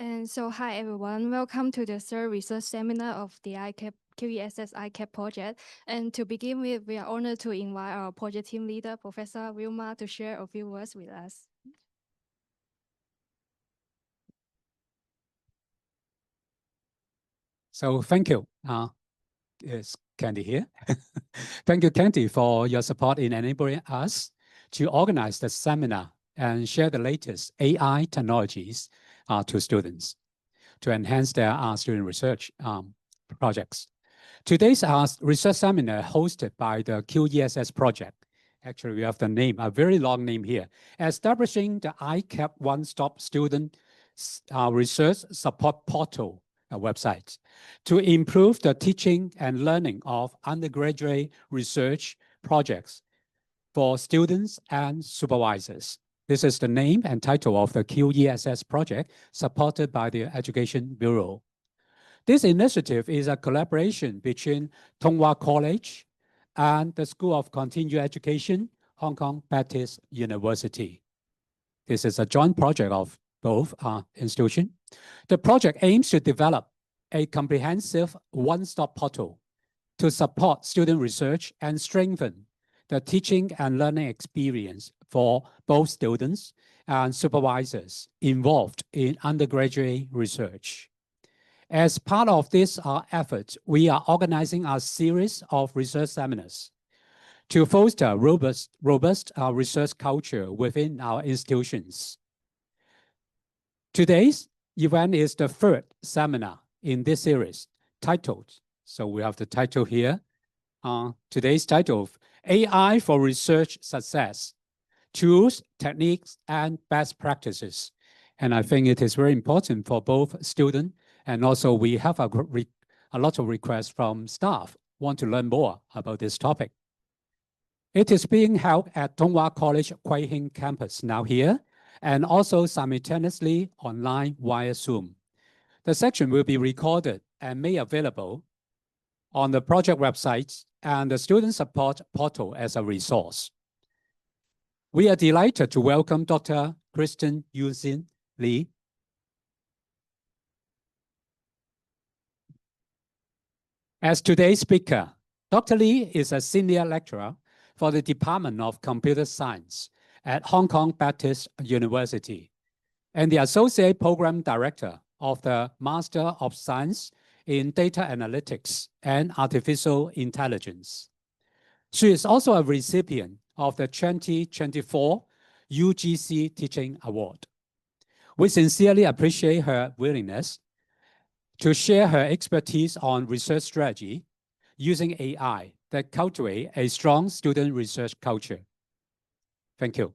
And so, hi everyone, welcome to the third research seminar of the ICAP QESS ICAP project. And to begin with, we are honored to invite our project team leader, Professor Wilma, to share a few words with us. So thank you. Is Candy here? Thank you, Candy, for your support in enabling us to organize the seminar and share the latest AI technologies to students to enhance their student research projects. Today's research seminar hosted by the QESS project. Actually, we have the name, a very long name here, establishing the ICAP One-Stop Student Research Support Portal website to improve the teaching and learning of undergraduate research projects for students and supervisors. This is the name and title of the QESS project supported by the Education Bureau. This initiative is a collaboration between Tung College and the School of Continuing Education, Hong Kong Baptist University. This is a joint project of both institutions. The project aims to develop a comprehensive one-stop portal to support student research and strengthen the teaching and learning experience for both students and supervisors involved in undergraduate research. As part of this effort, we are organizing a series of research seminars to foster robust research culture within our institutions. Today's event is the third seminar in this series, titled, so we have the title here, today's title, AI for Research Success, Tools, Techniques, and Best Practices. And I think it is very important for both students and also we have a lot of requests from staff want to learn more about this topic. It is being held at Tung College Kwai campus now here, and also simultaneously online via Zoom. The section will be recorded and made available on the project website and the student support portal as a resource. We are delighted to welcome Dr. Kristen Yuanxi Lee. As today's speaker, Dr. Lee is a senior lecturer for the Department of Computer Science at Hong Kong Baptist University and the Associate Program Director of the Master of Science in Data Analytics and Artificial Intelligence. She is also a recipient of the 2024 UGC Teaching Award. We sincerely appreciate her willingness to share her expertise on research strategy using AI that cultivate a strong student research culture. Thank you.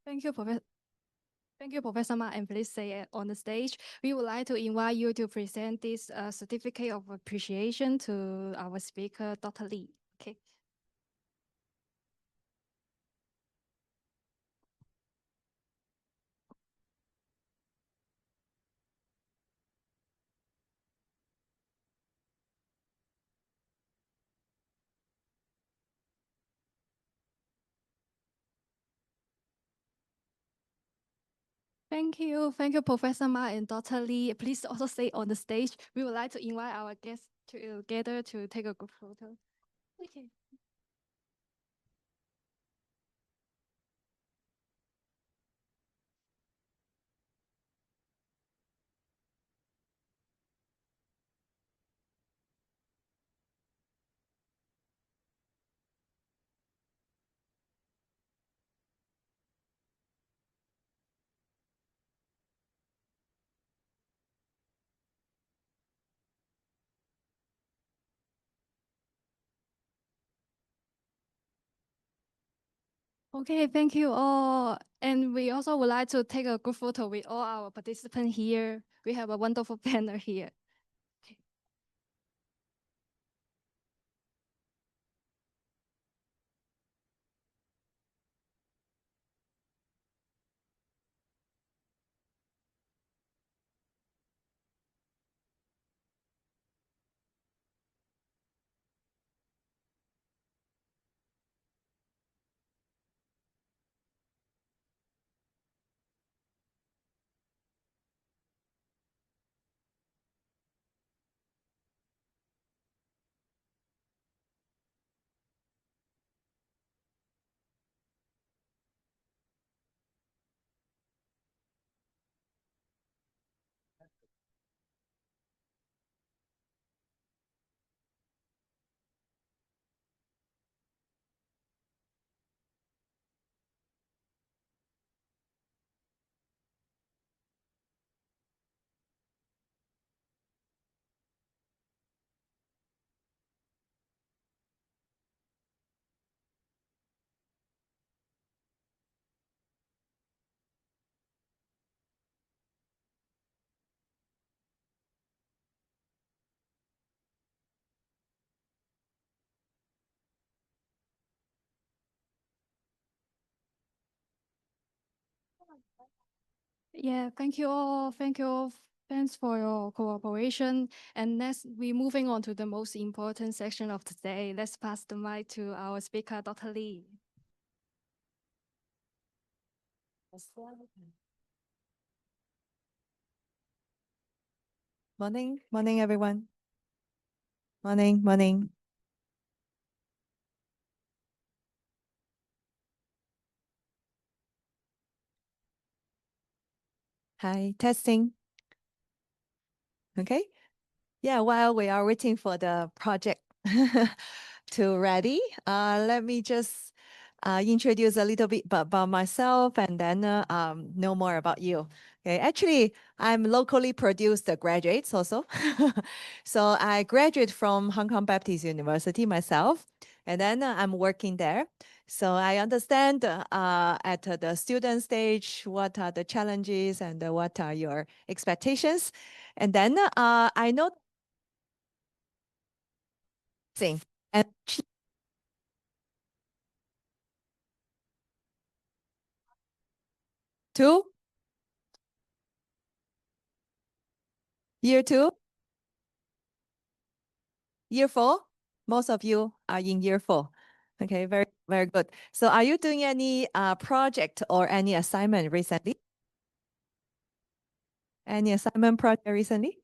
Thank you, Professor. Thank you, Professor Ma, and please stay on the stage. We would like to invite you to present this certificate of appreciation to our speaker, Dr. Lee. Okay. Thank you, Professor Ma and Dr. Lee. Please also stay on the stage. We would like to invite our guests together to take a group photo. Okay. Okay, thank you all. And we also would like to take a group photo with all our participants here. We have a wonderful banner here. Yeah, thank you all. Thank you all. Thanks for your cooperation. And next, we're moving on to the most important section of today. Let's pass the mic to our speaker, Dr. Lee. Morning, everyone. Morning. Hi, testing. Okay. Yeah, while we are waiting for the project to ready, let me just introduce a little bit about myself and then know more about you. Okay, actually, I'm locally produced graduates also. So I graduated from Hong Kong Baptist University myself, and then I'm working there. So I understand at the student stage, what are the challenges and what are your expectations. And then I know thing and two, year two, year four. Most of you are in year four. Okay, very good. So are you doing any project or any assignment recently? Any assignment project recently?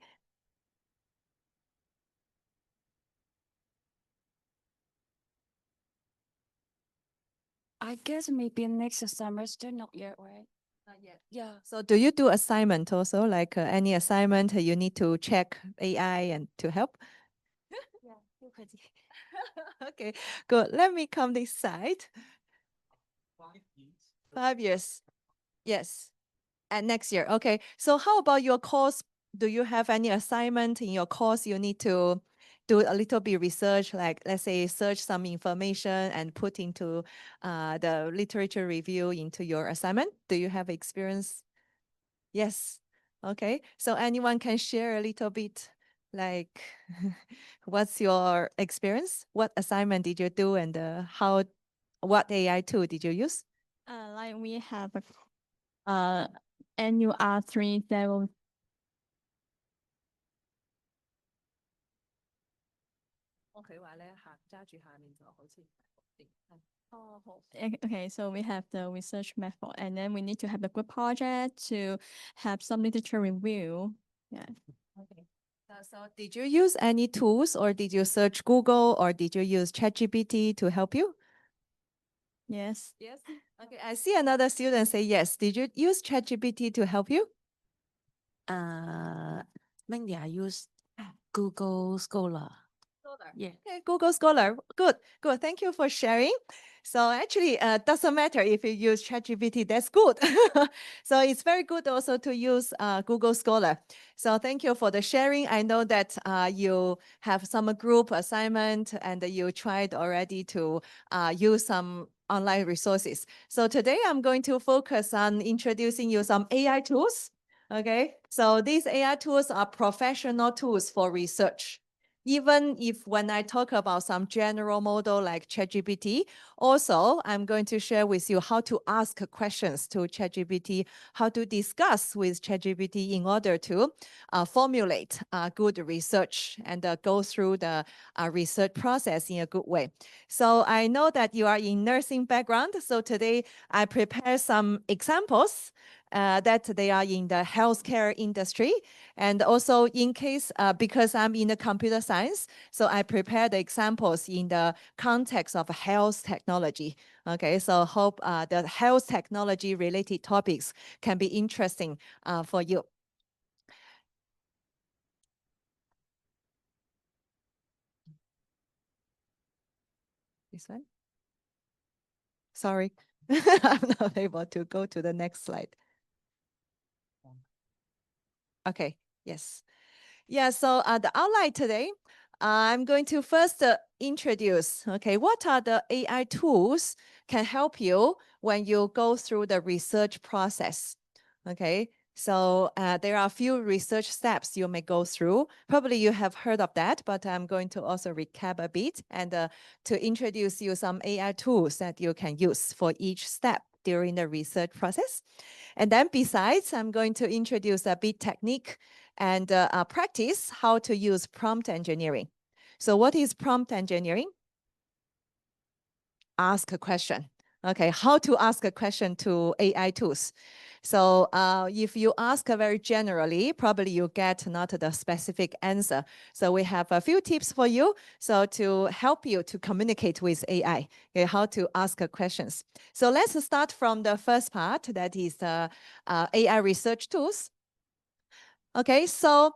I guess maybe next semester, not yet, right? Not yet. Yeah. So do you do assignment also, like any assignment you need to check AI and to help? Yeah, Okay, good. Let me come this side. 5 years. Yes. And next year. Okay. So how about your course? Do you have any assignment in your course you need to do a little bit research, like let's say search some information and put into the literature review into your assignment? Do you have experience? Yes. Okay. So anyone can share a little bit, like what's your experience? What assignment did you do and what AI tool did you use? Like we have a NUR3 Okay, so we have the research method, and then we need to have the group project to have some literature review. Yeah. Okay. So did you use any tools or did you search Google or did you use ChatGPT to help you? Yes. Yes. Okay, I see another student say yes. Did you use ChatGPT to help you? Mainly I use Google Scholar. Yeah. Okay, Google Scholar. Good. Thank you for sharing. So actually, doesn't matter if you use ChatGPT, that's good. So it's very good also to use Google Scholar. So thank you for the sharing. I know that you have some group assignment and you tried already to use some online resources. So today I'm going to focus on introducing you some AI tools. Okay, so these AI tools are professional tools for research. Even if when I talk about some general model like ChatGPT, also I'm going to share with you how to ask questions to ChatGPT, how to discuss with ChatGPT in order to formulate good research and go through the research process in a good way. So I know that you are in nursing background, so today I prepare some examples that they are in the healthcare industry. And also in case, because I'm in the computer science, so I prepare the examples in the context of health technology. Okay, so hope the health technology related topics can be interesting for you. This one? Sorry, I'm not able to go to the next slide. Okay, yes. Yeah, so the outline today, I'm going to first introduce, okay, what are the AI tools can help you when you go through the research process, okay? So there are a few research steps you may go through. Probably you have heard of that, but I'm going to also recap a bit and to introduce you some AI tools that you can use for each step during the research process. And then besides, I'm going to introduce a bit technique and practice how to use prompt engineering. So what is prompt engineering? Ask a question. Okay, how to ask a question to AI tools. So if you ask very generally, probably you get not the specific answer. So we have a few tips for you. So to help you to communicate with AI, okay, how to ask questions. So let's start from the first part, that is AI research tools. Okay, so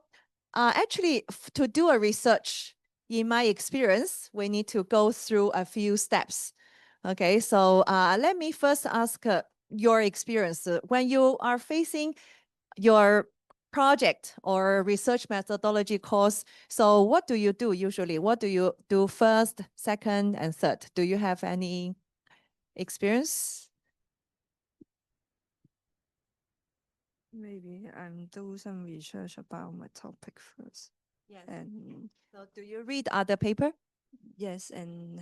actually to do a research, in my experience, we need to go through a few steps. Okay, so let me first ask your experience when you are facing your project or research methodology course. So what do you do usually? What do you do first, second, and third? Do you have any experience? Maybe I'm do some research about my topic first. Yes. And So do you read other paper? yes, and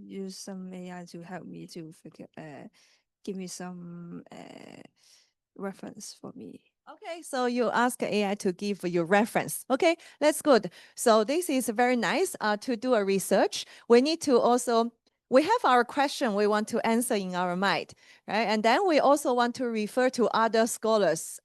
use some AI to help me to figure, give me some reference for me. Okay, so you ask AI to give you reference. Okay, that's good. So this is very nice to do a research. We need to also, we have our question we want to answer in our mind, right? And then we also want to refer to other scholars'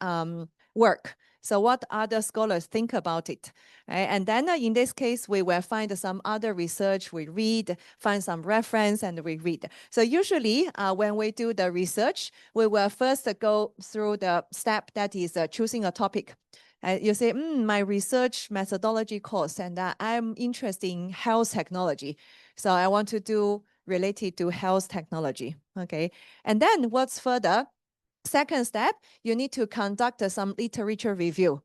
work. So what other scholars think about it, right? And then in this case, we will find some other research, we read, find some reference, and we read. So usually when we do the research, we will first go through the step that is choosing a topic. You say, my research methodology course, and I'm interested in health technology. So I want to do related to health technology, okay? And then what's further? Second step, you need to conduct some literature review.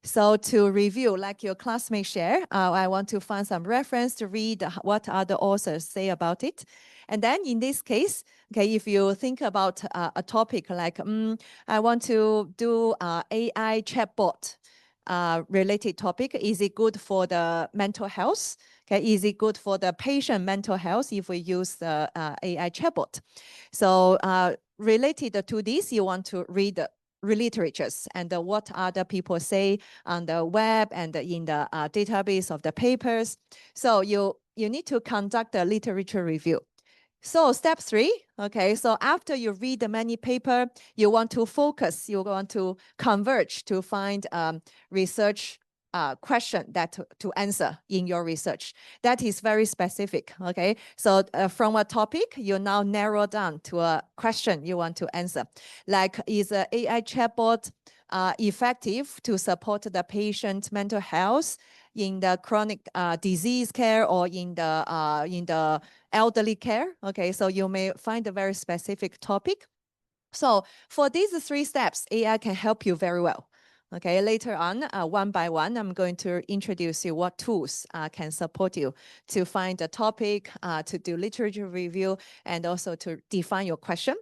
So to review, like your classmates share, I want to find some reference to read what other authors say about it. And then in this case, okay, if you think about a topic like, I want to do AI chatbot related topic, is it good for the mental health? Okay, is it good for the patient mental health if we use the AI chatbot? So related to this, you want to read the literatures and what other people say on the web and in the database of the papers. So you need to conduct a literature review. So step 3, okay, so after you read the many paper, you want to focus, you want to converge to find research question that to answer in your research. That is very specific, okay? So from a topic, you now narrow down to a question you want to answer. Like, is a AI chatbot effective to support the patient's mental health in the chronic disease care or in the elderly care? Okay, so you may find a very specific topic. So for these 3 steps, AI can help you very well. Okay, later on, one by one, I'm going to introduce you what tools can support you to find a topic, to do literature review, and also to define your question.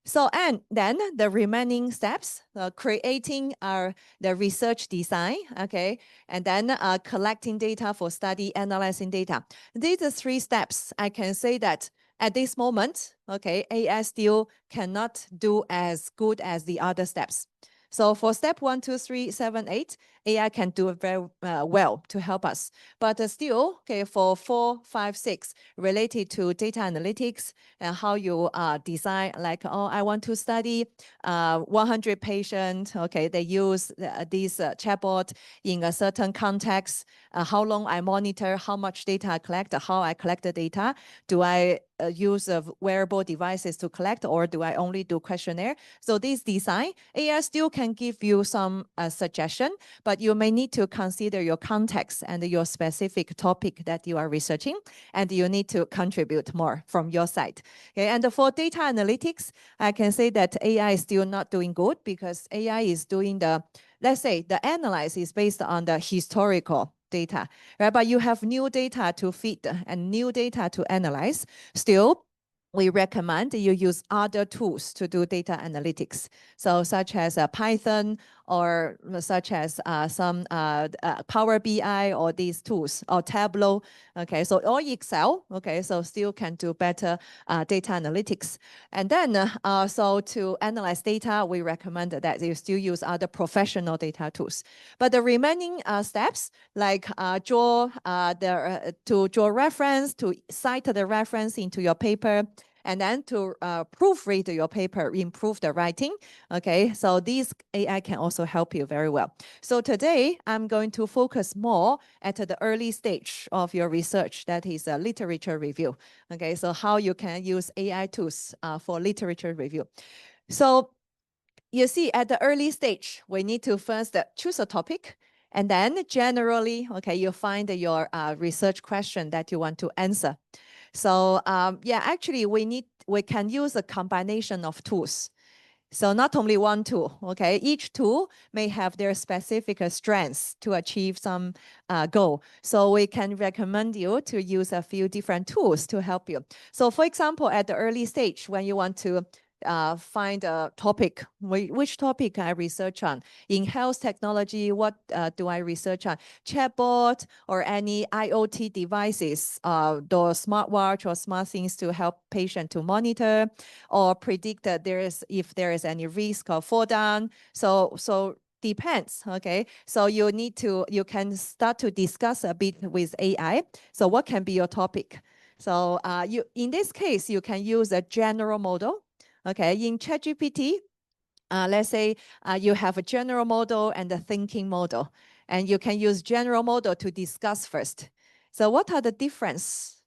So, and then the remaining steps, creating the research design, okay, and then collecting data for study, analyzing data. These are 3 steps. I can say that at this moment, okay, AI still cannot do as good as the other steps. So for step 1, 2, 3, 7, 8, AI can do it very well to help us. But still, okay, for 4, 5, 6, related to data analytics and how you design, like, oh, I want to study 100 patients. Okay, they use this chatbot in a certain context. How long I monitor, how much data I collect, how I collect the data. Do I use wearable devices to collect, or do I only do questionnaire? So this design, AI still can give you some suggestion, but you may need to consider your context and your specific topic that you are researching, and you need to contribute more from your side. Okay, and for data analytics, I can say that AI is still not doing good because AI is doing the, let's say, the analysis is based on the historical data, right? But you have new data to feed and new data to analyze. Still, we recommend you use other tools to do data analytics. So such as Python or such as some Power BI or these tools or Tableau. Okay, so or Excel. Okay, so still can do better data analytics. And then so to analyze data, we recommend that you still use other professional data tools. But the remaining steps, like to draw reference, to cite the reference into your paper, and then to proofread your paper, improve the writing. Okay, so these AI can also help you very well. So today, I'm going to focus more at the early stage of your research, that is a literature review. Okay, so how you can use AI tools for literature review. So you see, at the early stage, we need to first choose a topic, and then generally, okay, you find your research question that you want to answer. So yeah, actually, we can use a combination of tools. So not only one tool, okay? Each tool may have their specific strengths to achieve some goal. So we can recommend you to use a few different tools to help you. So for example, at the early stage, when you want to find a topic, which topic I research on. In health technology, what do I research on? Chatbot or any IoT devices, the smartwatch or smart things to help patient to monitor or predict that if there is any risk of fall down. So depends, okay? So you can start to discuss a bit with AI. So what can be your topic? So in this case, you can use a general model. Okay, in ChatGPT, let's say you have a general model and a thinking model, and you can use general model to discuss first. So what are the difference?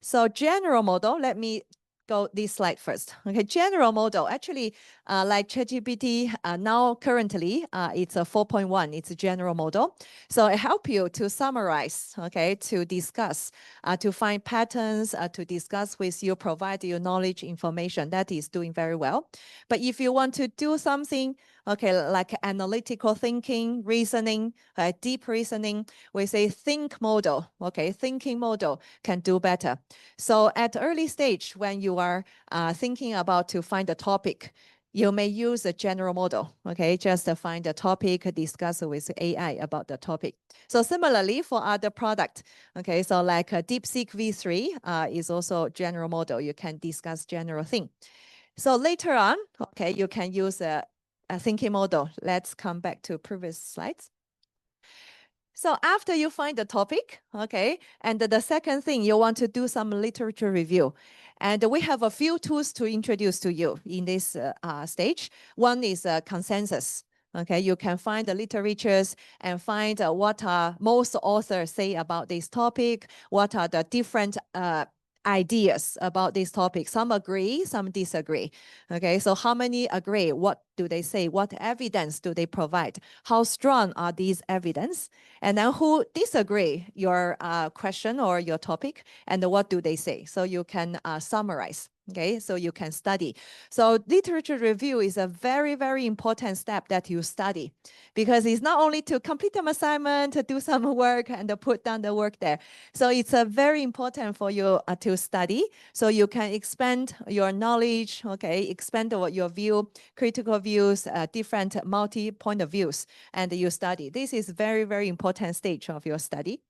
So general model, let me go this slide first. Okay, general model, actually, like ChatGPT, now currently, it's a 4.1, it's a general model. So it helps you to summarize, okay, to discuss, to find patterns, to discuss with you, provide you knowledge, information. That is doing very well. But if you want to do something, okay, like analytical thinking, reasoning, deep reasoning, we say think model, okay, thinking model can do better. So at the early stage, when you are thinking about to find a topic, you may use a general model, okay, just to find a topic, discuss with AI about the topic. So similarly for other product, okay, so like a DeepSeek V3 is also general model. You can discuss general thing. So later on, okay, you can use a thinking model. Let's come back to previous slides. So after you find the topic, okay, and the second thing, you want to do some literature review. And we have a few tools to introduce to you in this stage. One is consensus. Okay, you can find the literatures and find what most authors say about this topic, what are the different ideas about this topic. Some agree, some disagree. Okay, so how many agree? What do they say? What evidence do they provide? How strong are these evidence? And then who disagree your question or your topic, and what do they say? So you can summarize. Okay, so you can study. So literature review is a very, very important step that you study, because it's not only to complete an assignment, to do some work and to put down the work there. So it's very important for you to study, so you can expand your knowledge, okay, expand your view, critical views, different multi-point of views, and you study. This is very, very important stage of your study.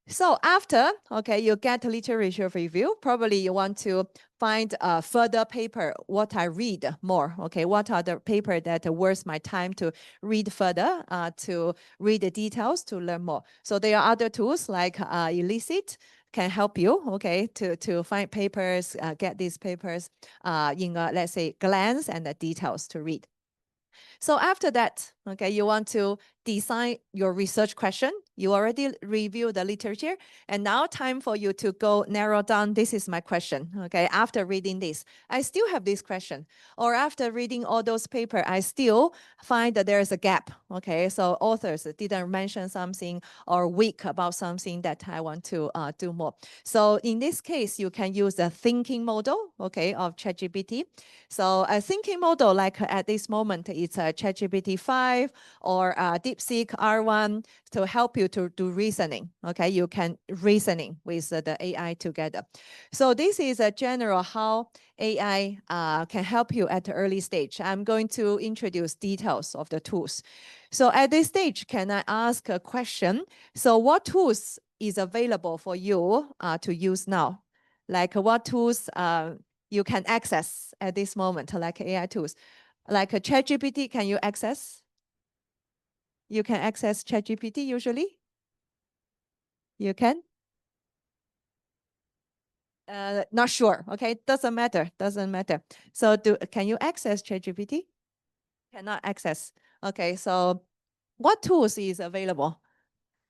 So after, okay, you get literature review, probably you want to find a further paper, what I read more, okay, what are the paper that are worth my time to read further, to read the details, to learn more. So there are other tools like Elicit can help you, okay, to find papers, get these papers in, let's say, glance and the details to read. So after that, okay, you want to design your research question. You already reviewed the literature, and now time for you to go narrow down, this is my question, okay? After reading this, I still have this question. Or after reading all those papers, I still find that there is a gap, okay? So authors didn't mention something or weak about something that I want to do more. So in this case, you can use a thinking model, okay, of ChatGPT. So a thinking model, like at this moment, it's a ChatGPT 5 or DeepSeek R1. to help you to do reasoning. Okay, you can reasoning with the AI together. So this is a general how AI can help you at the early stage. I'm going to introduce details of the tools. So at this stage, can I ask a question? So what tools is available for you to use now? Like what tools you can access at this moment, like AI tools? Like a ChatGPT, can you access? You can access ChatGPT usually? You can? Not sure, okay? Doesn't matter, doesn't matter. So can you access ChatGPT? Cannot access. Okay, so what tools is available?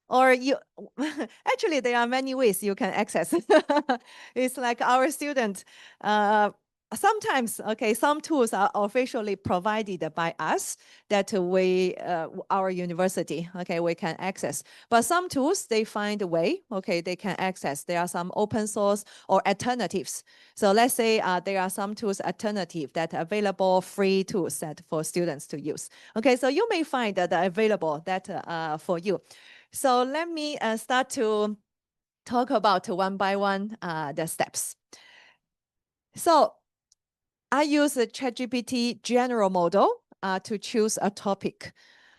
Or you, actually there are many ways you can access. It's like our student, sometimes, okay, some tools are officially provided by us that we, our university, okay, we can access. But some tools, they find a way, okay, they can access. There are some open source or alternatives. So let's say there are some tools alternative that are available, free tools that for students to use. Okay, so you may find that available that for you. So let me start to talk about one by one the steps. So I use a ChatGPT general model to choose a topic.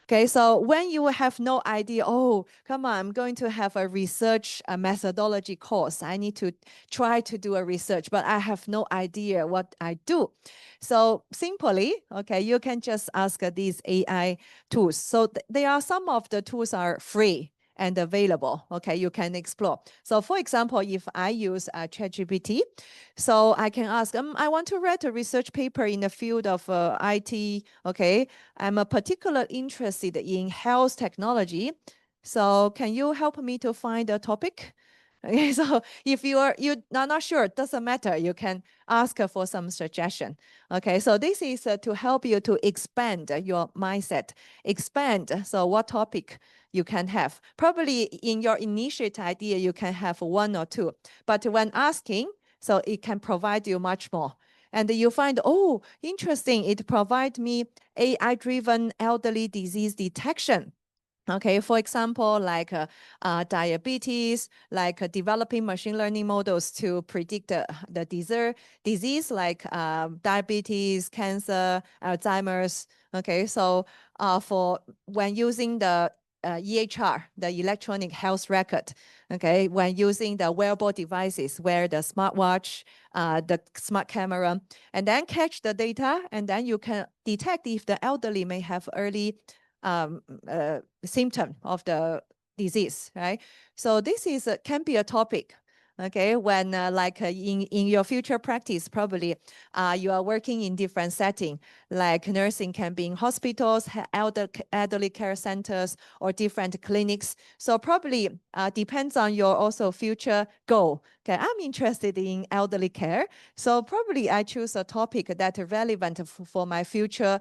Okay, so when you have no idea, oh, come on, I'm going to have a research methodology course. I need to try to do a research, but I have no idea what I do. So simply, okay, you can just ask these AI tools. So there are some of the tools are free and available, okay, you can explore. So for example, if I use ChatGPT, so I can ask, I want to write a research paper in the field of IT, okay, I'm particularly interested in health technology. So can you help me to find a topic? Okay, so if you're not sure, doesn't matter. You can ask for some suggestion. Okay, so this is to help you to expand your mindset. Expand. So what topic you can have? Probably in your initiate idea, you can have one or two. But when asking, so it can provide you much more. And you find, oh, interesting, it provides me AI-driven elderly disease detection. Okay, for example, like diabetes, like developing machine learning models to predict the disease like diabetes, cancer, Alzheimer's. Okay, so for when using the EHR, the electronic health record, okay, when using the wearable devices, wear the smartwatch, the smart camera, and then catch the data, and then you can detect if the elderly may have early symptom of the disease, right? So this is can be a topic, okay? When in your future practice, probably you are working in different setting, like nursing can be in hospitals, elderly care centers, or different clinics. So probably depends on your also future goal. Okay, I'm interested in elderly care, so probably I choose a topic that is relevant for my future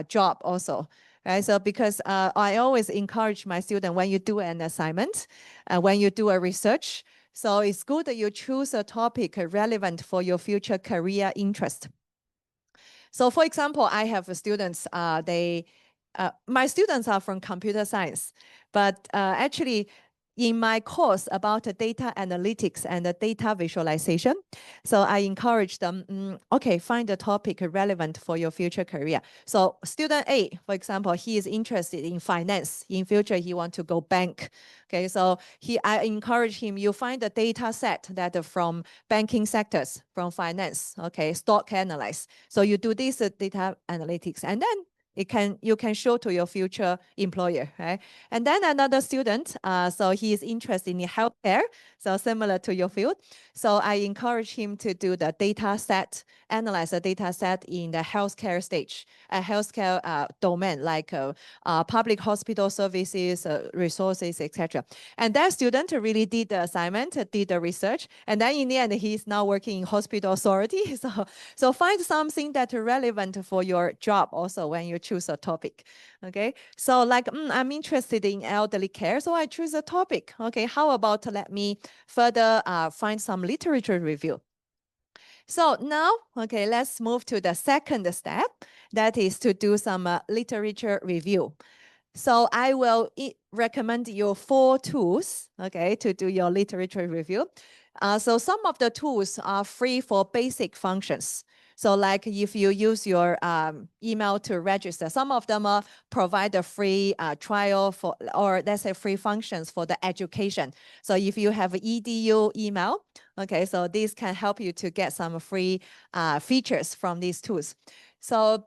job also. Right, so because I always encourage my student when you do an assignment, when you do a research, so it's good that you choose a topic relevant for your future career interest. So for example, I have students, my students are from computer science, but actually in my course about data analytics and data visualization, so I encourage them, okay, find a topic relevant for your future career. So student A, for example, he is interested in finance. In future, he wants to go bank. Okay, so I encourage him, you find a data set that from banking sectors, from finance, okay, stock analyze. So you do this data analytics, and then you can show to your future employer, right? And then another student, so he is interested in healthcare, so similar to your field. So I encourage him to do the data set, analyze the data set in the healthcare stage, healthcare domain, like public hospital services, resources, etc. And that student really did the assignment, did the research, and then in the end, he's now working in hospital authority. So find something that's relevant for your job also when you choose a topic. Okay, so like I'm interested in elderly care, so I choose a topic. Okay, how about let me further find some literature review. So now, okay, let's move to the second step. That is to do some literature review. So I will recommend you 4 tools, okay, to do your literature review. So some of the tools are free for basic functions. So like if you use your email to register, some of them provide a free trial for, or let's say free functions for the education. So if you have EDU email, okay, so this can help you to get some free features from these tools. So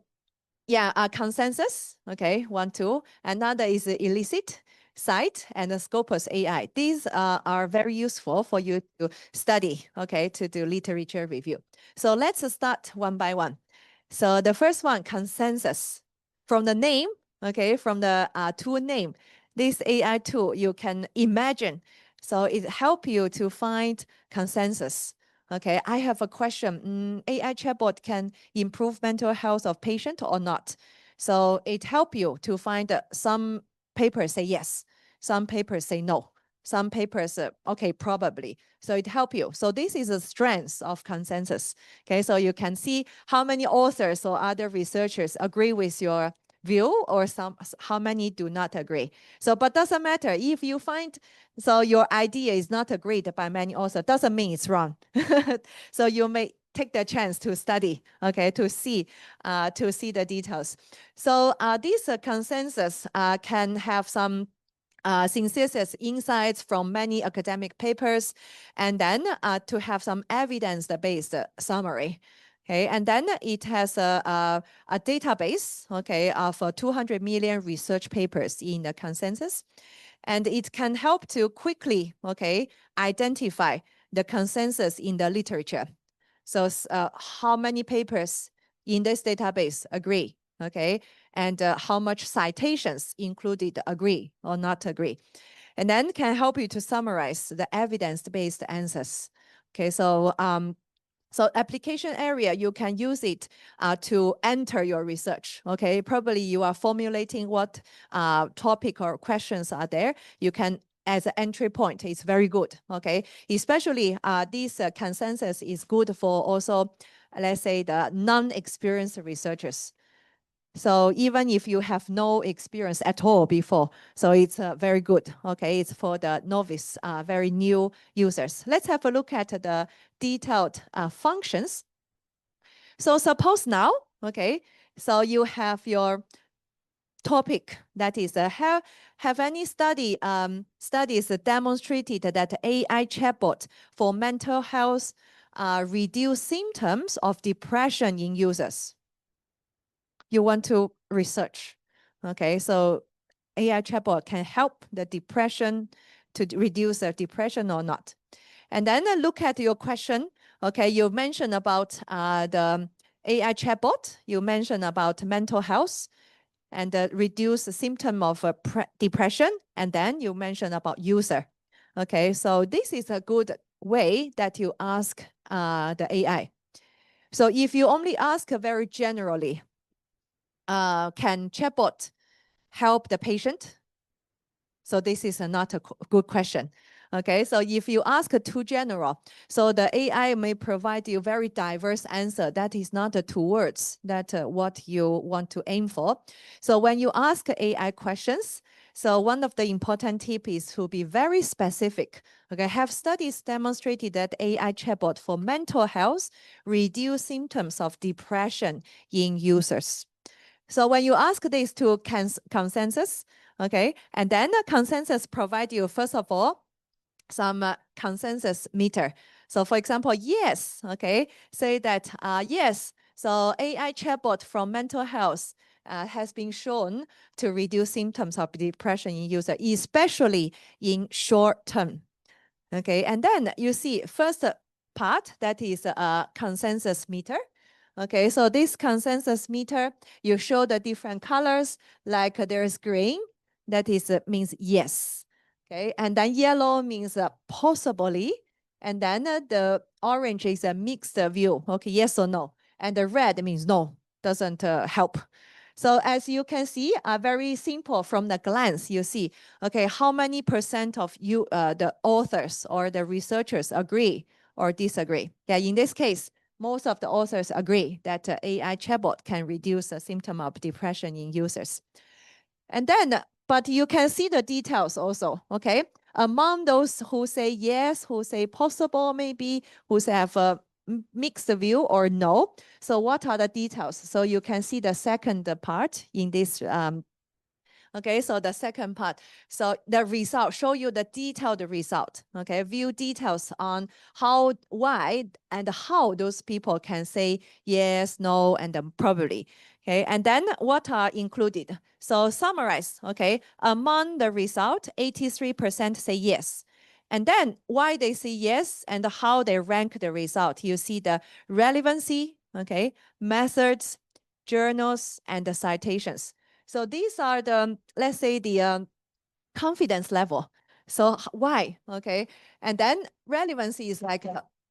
yeah, consensus, okay, 1 tool. Another is the Elicit, Cite, and the Scopus AI. These are very useful for you to study, okay, to do literature review. So let's start one by one. So the first one, consensus. From the name, okay, from the tool name, this AI tool, you can imagine. So it helps you to find consensus. Okay, I have a question. AI chatbot can improve mental health of patient or not? So it helps you to find some papers say yes, some papers say no, some papers, okay, probably. So it helps you. So this is a strength of consensus. Okay, so you can see how many authors or other researchers agree with your view, or how many do not agree. So, but doesn't matter if you find, so your idea is not agreed by many authors, doesn't mean it's wrong. So you may take the chance to study, okay, to see the details. So this consensus can have some synthesis insights from many academic papers, and then to have some evidence-based summary. Okay, and then it has a database, okay, of 200 million research papers in the consensus. And it can help to quickly, okay, identify the consensus in the literature. So how many papers in this database agree, okay? And how much citations included agree or not agree. And then can help you to summarize the evidence-based answers. Okay, so so application area, you can use it to enter your research, okay? Probably you are formulating what topic or questions are there. You can, as an entry point, it's very good, okay? Especially this consensus is good for also, let's say, the non-experienced researchers. So even if you have no experience at all before, so it's very good, okay? It's for the novice, very new users. Let's have a look at the detailed functions. So suppose now, okay, so you have your topic, that is have any studies demonstrated that AI chatbot for mental health reduce symptoms of depression in users? You want to research, okay? So AI chatbot can help the depression, to reduce the depression or not. And then look at your question, okay? You mentioned about the AI chatbot, you mentioned about mental health, and reduce the symptom of depression, and then you mentioned about user. Okay, so this is a good way that you ask the AI. So if you only ask very generally, can chatbot help the patient? So this is not a good question. Okay, so if you ask too general, so the AI may provide you very diverse answer. That is not towards that what you want to aim for. So when you ask AI questions, so one of the important tips is to be very specific. Okay, have studies demonstrated that AI chatbot for mental health reduce symptoms of depression in users. So when you ask this to consensus, okay, and then the consensus provide you, first of all, some consensus meter. So for example, yes, okay, say that yes, so AI chatbot from mental health has been shown to reduce symptoms of depression in user, especially in short term. Okay, and then you see first part, that is a consensus meter. Okay, so this consensus meter, you show the different colors, like there's green, that is means yes. Okay, and then yellow means possibly, and then the orange is a mixed view. Okay, yes or no, and the red means no, doesn't help. So as you can see, very simple from the glance, you see, okay, how many % of you, the authors or the researchers agree or disagree? Yeah, in this case, most of the authors agree that AI chatbot can reduce the symptom of depression in users. And then but you can see the details also, okay? Among those who say yes, who say possible maybe, who say have a mixed view or no. So what are the details? So you can see the second part in this okay, so the second part. So the result, show you the detailed result. Okay, view details on how, why, and how those people can say yes, no, and probably. Okay, and then what are included? So summarize, okay, among the result, 83% say yes. And then why they say yes and how they rank the result. You see the relevancy, okay, methods, journals, and the citations. So these are the, let's say, the confidence level. So why? Okay. And then relevancy is like,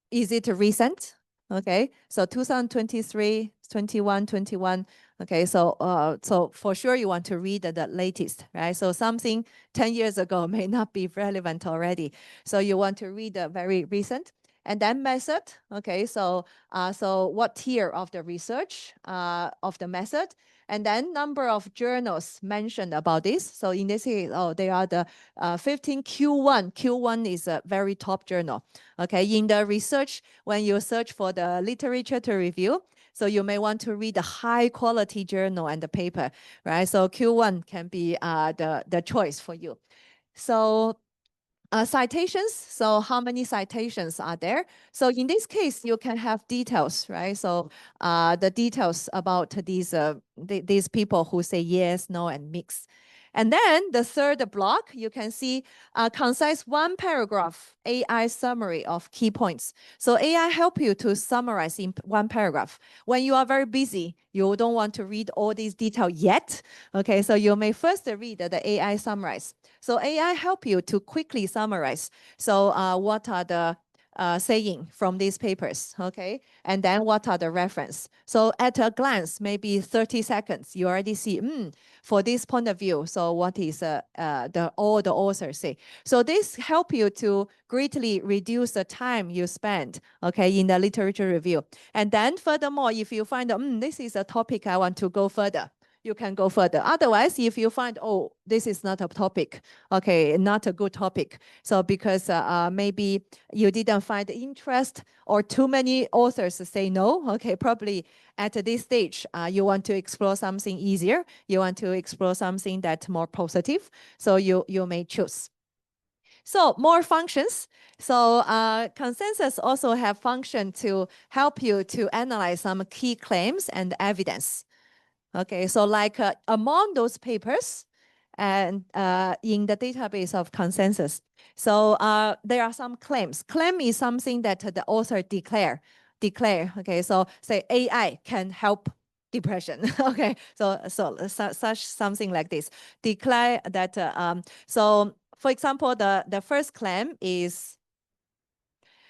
is it recent? Okay. So 2023, 21, 21. Okay. So, so for sure you want to read the latest, right? So something 10 years ago may not be relevant already. So you want to read the very recent. And then method, okay, so so what tier of the research of the method, and then number of journals mentioned about this. So in this case, oh, they are the 15 Q1. Q1 is a very top journal. Okay, in the research, when you search for the literature to review, so you may want to read a high quality journal and the paper, right? So Q1 can be the choice for you. So citations, so how many citations are there? So in this case, you can have details, right? So the details about these people who say yes, no, and mix. And then the third block, you can see concise one paragraph AI summary of key points. So AI help you to summarize in one paragraph. When you are very busy, you don't want to read all these details yet. Okay, so you may first read the AI summarize. So AI help you to quickly summarize. So what are the saying from these papers, okay? And then what are the reference? So at a glance, maybe 30 seconds, you already see, for this point of view, so what is all the authors say. So this help you to greatly reduce the time you spend, okay, in the literature review. And then furthermore, if you find, this is a topic I want to go further, you can go further. Otherwise, if you find, oh, this is not a topic, okay, not a good topic. So because maybe you didn't find interest or too many authors say no, okay, probably at this stage, you want to explore something easier. You want to explore something that's more positive. So you may choose. So more functions. So consensus also have function to help you to analyze some key claims and evidence. Okay, so like among those papers and in the database of consensus, so there are some claims. Claim is something that the author declare. Okay, so say AI can help depression. Okay, so such something like this. Declare that. So for example, the first claim is,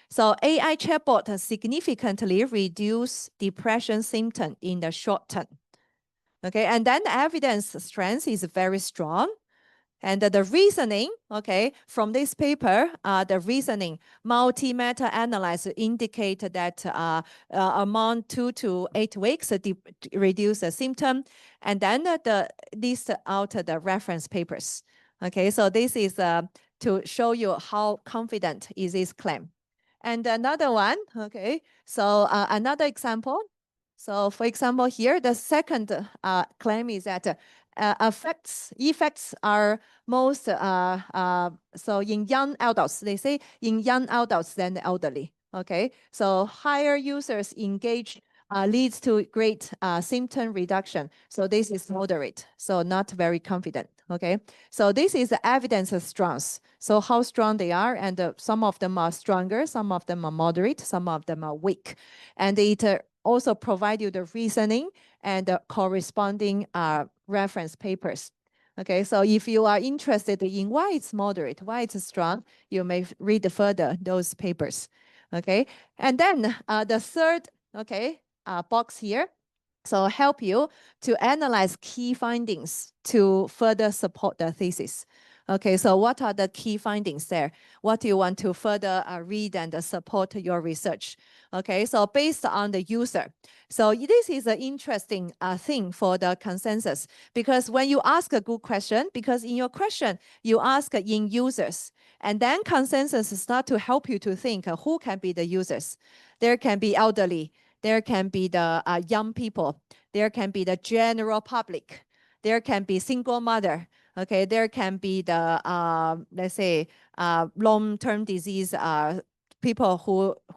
so AI chatbot significantly reduce depression symptom in the short term. Okay, and then the evidence strength is very strong. And the reasoning, okay, from this paper, the reasoning, multi-meta analysis indicate that among 2 to 8 weeks, reduce the symptom. And then list out the reference papers. Okay, so this is to show you how confident is this claim. And another one, okay, so another example. So for example, here, the second claim is that effects are most, so in young adults, they say in young adults than the elderly, okay? So higher users engage leads to great symptom reduction. So this is moderate, so not very confident, okay? So this is the evidence strength. So how strong they are, and some of them are stronger, some of them are moderate, some of them are weak. And it also provide you the reasoning and the corresponding reference papers. Okay, so if you are interested in why it's moderate, why it's strong, you may read further those papers. Okay, and then the third, okay, box here, so help you to analyze key findings to further support the thesis. Okay, so what are the key findings there? What do you want to further read and support your research? Okay, so based on the user. So this is an interesting thing for the consensus, because when you ask a good question, because in your question, you ask in users, and then consensus start to help you to think who can be the users. There can be elderly, there can be the young people, there can be the general public, there can be single mother. Okay, there can be the let's say long-term disease people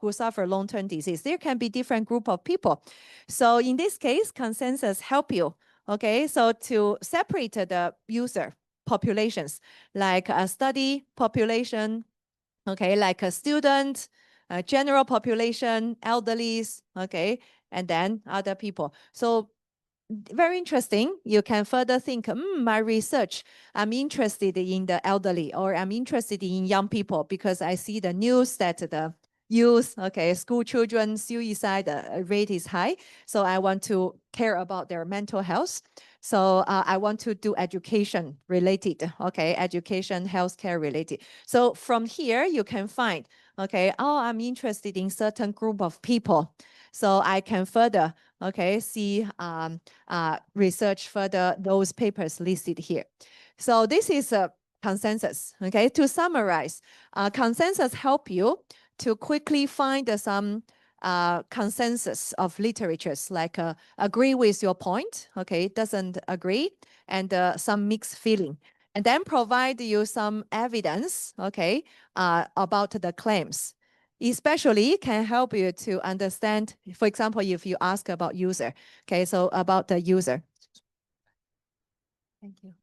who suffer long-term disease. There can be different group of people. So in this case, consensus help you. Okay, so to separate the user populations, like a study population, okay, like a student, a general population, elderlies, okay, and then other people. So very interesting. You can further think, my research, I'm interested in the elderly, or I'm interested in young people because I see the news that the youth, okay, school children suicide rate is high. So I want to care about their mental health. So I want to do education related, okay, education, healthcare related. So from here, you can find, okay, oh, I'm interested in certain group of people. So I can further, okay, see research further those papers listed here. So this is a consensus, okay? To summarize, consensus help you to quickly find some consensus of literatures, like agree with your point, okay, doesn't agree, and some mixed feeling. And then provide you some evidence, okay, about the claims. Especially can help you to understand, for example, if you ask about user, okay, so about the user. Thank you.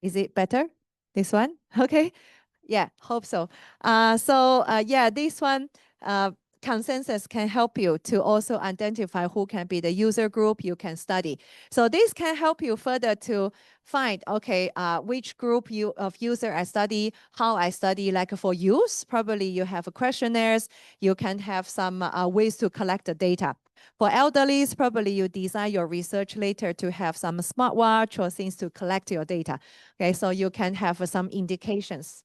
Is it better? This one? Okay. Yeah, hope so. Yeah, this one, consensus can help you to also identify who can be the user group you can study. So this can help you further to find, okay, which group of user I study, how I study. Like for youth, probably you have questionnaires, you can have some ways to collect the data. For elderlies, probably you design your research later to have some smartwatch or things to collect your data. Okay, so you can have some indications.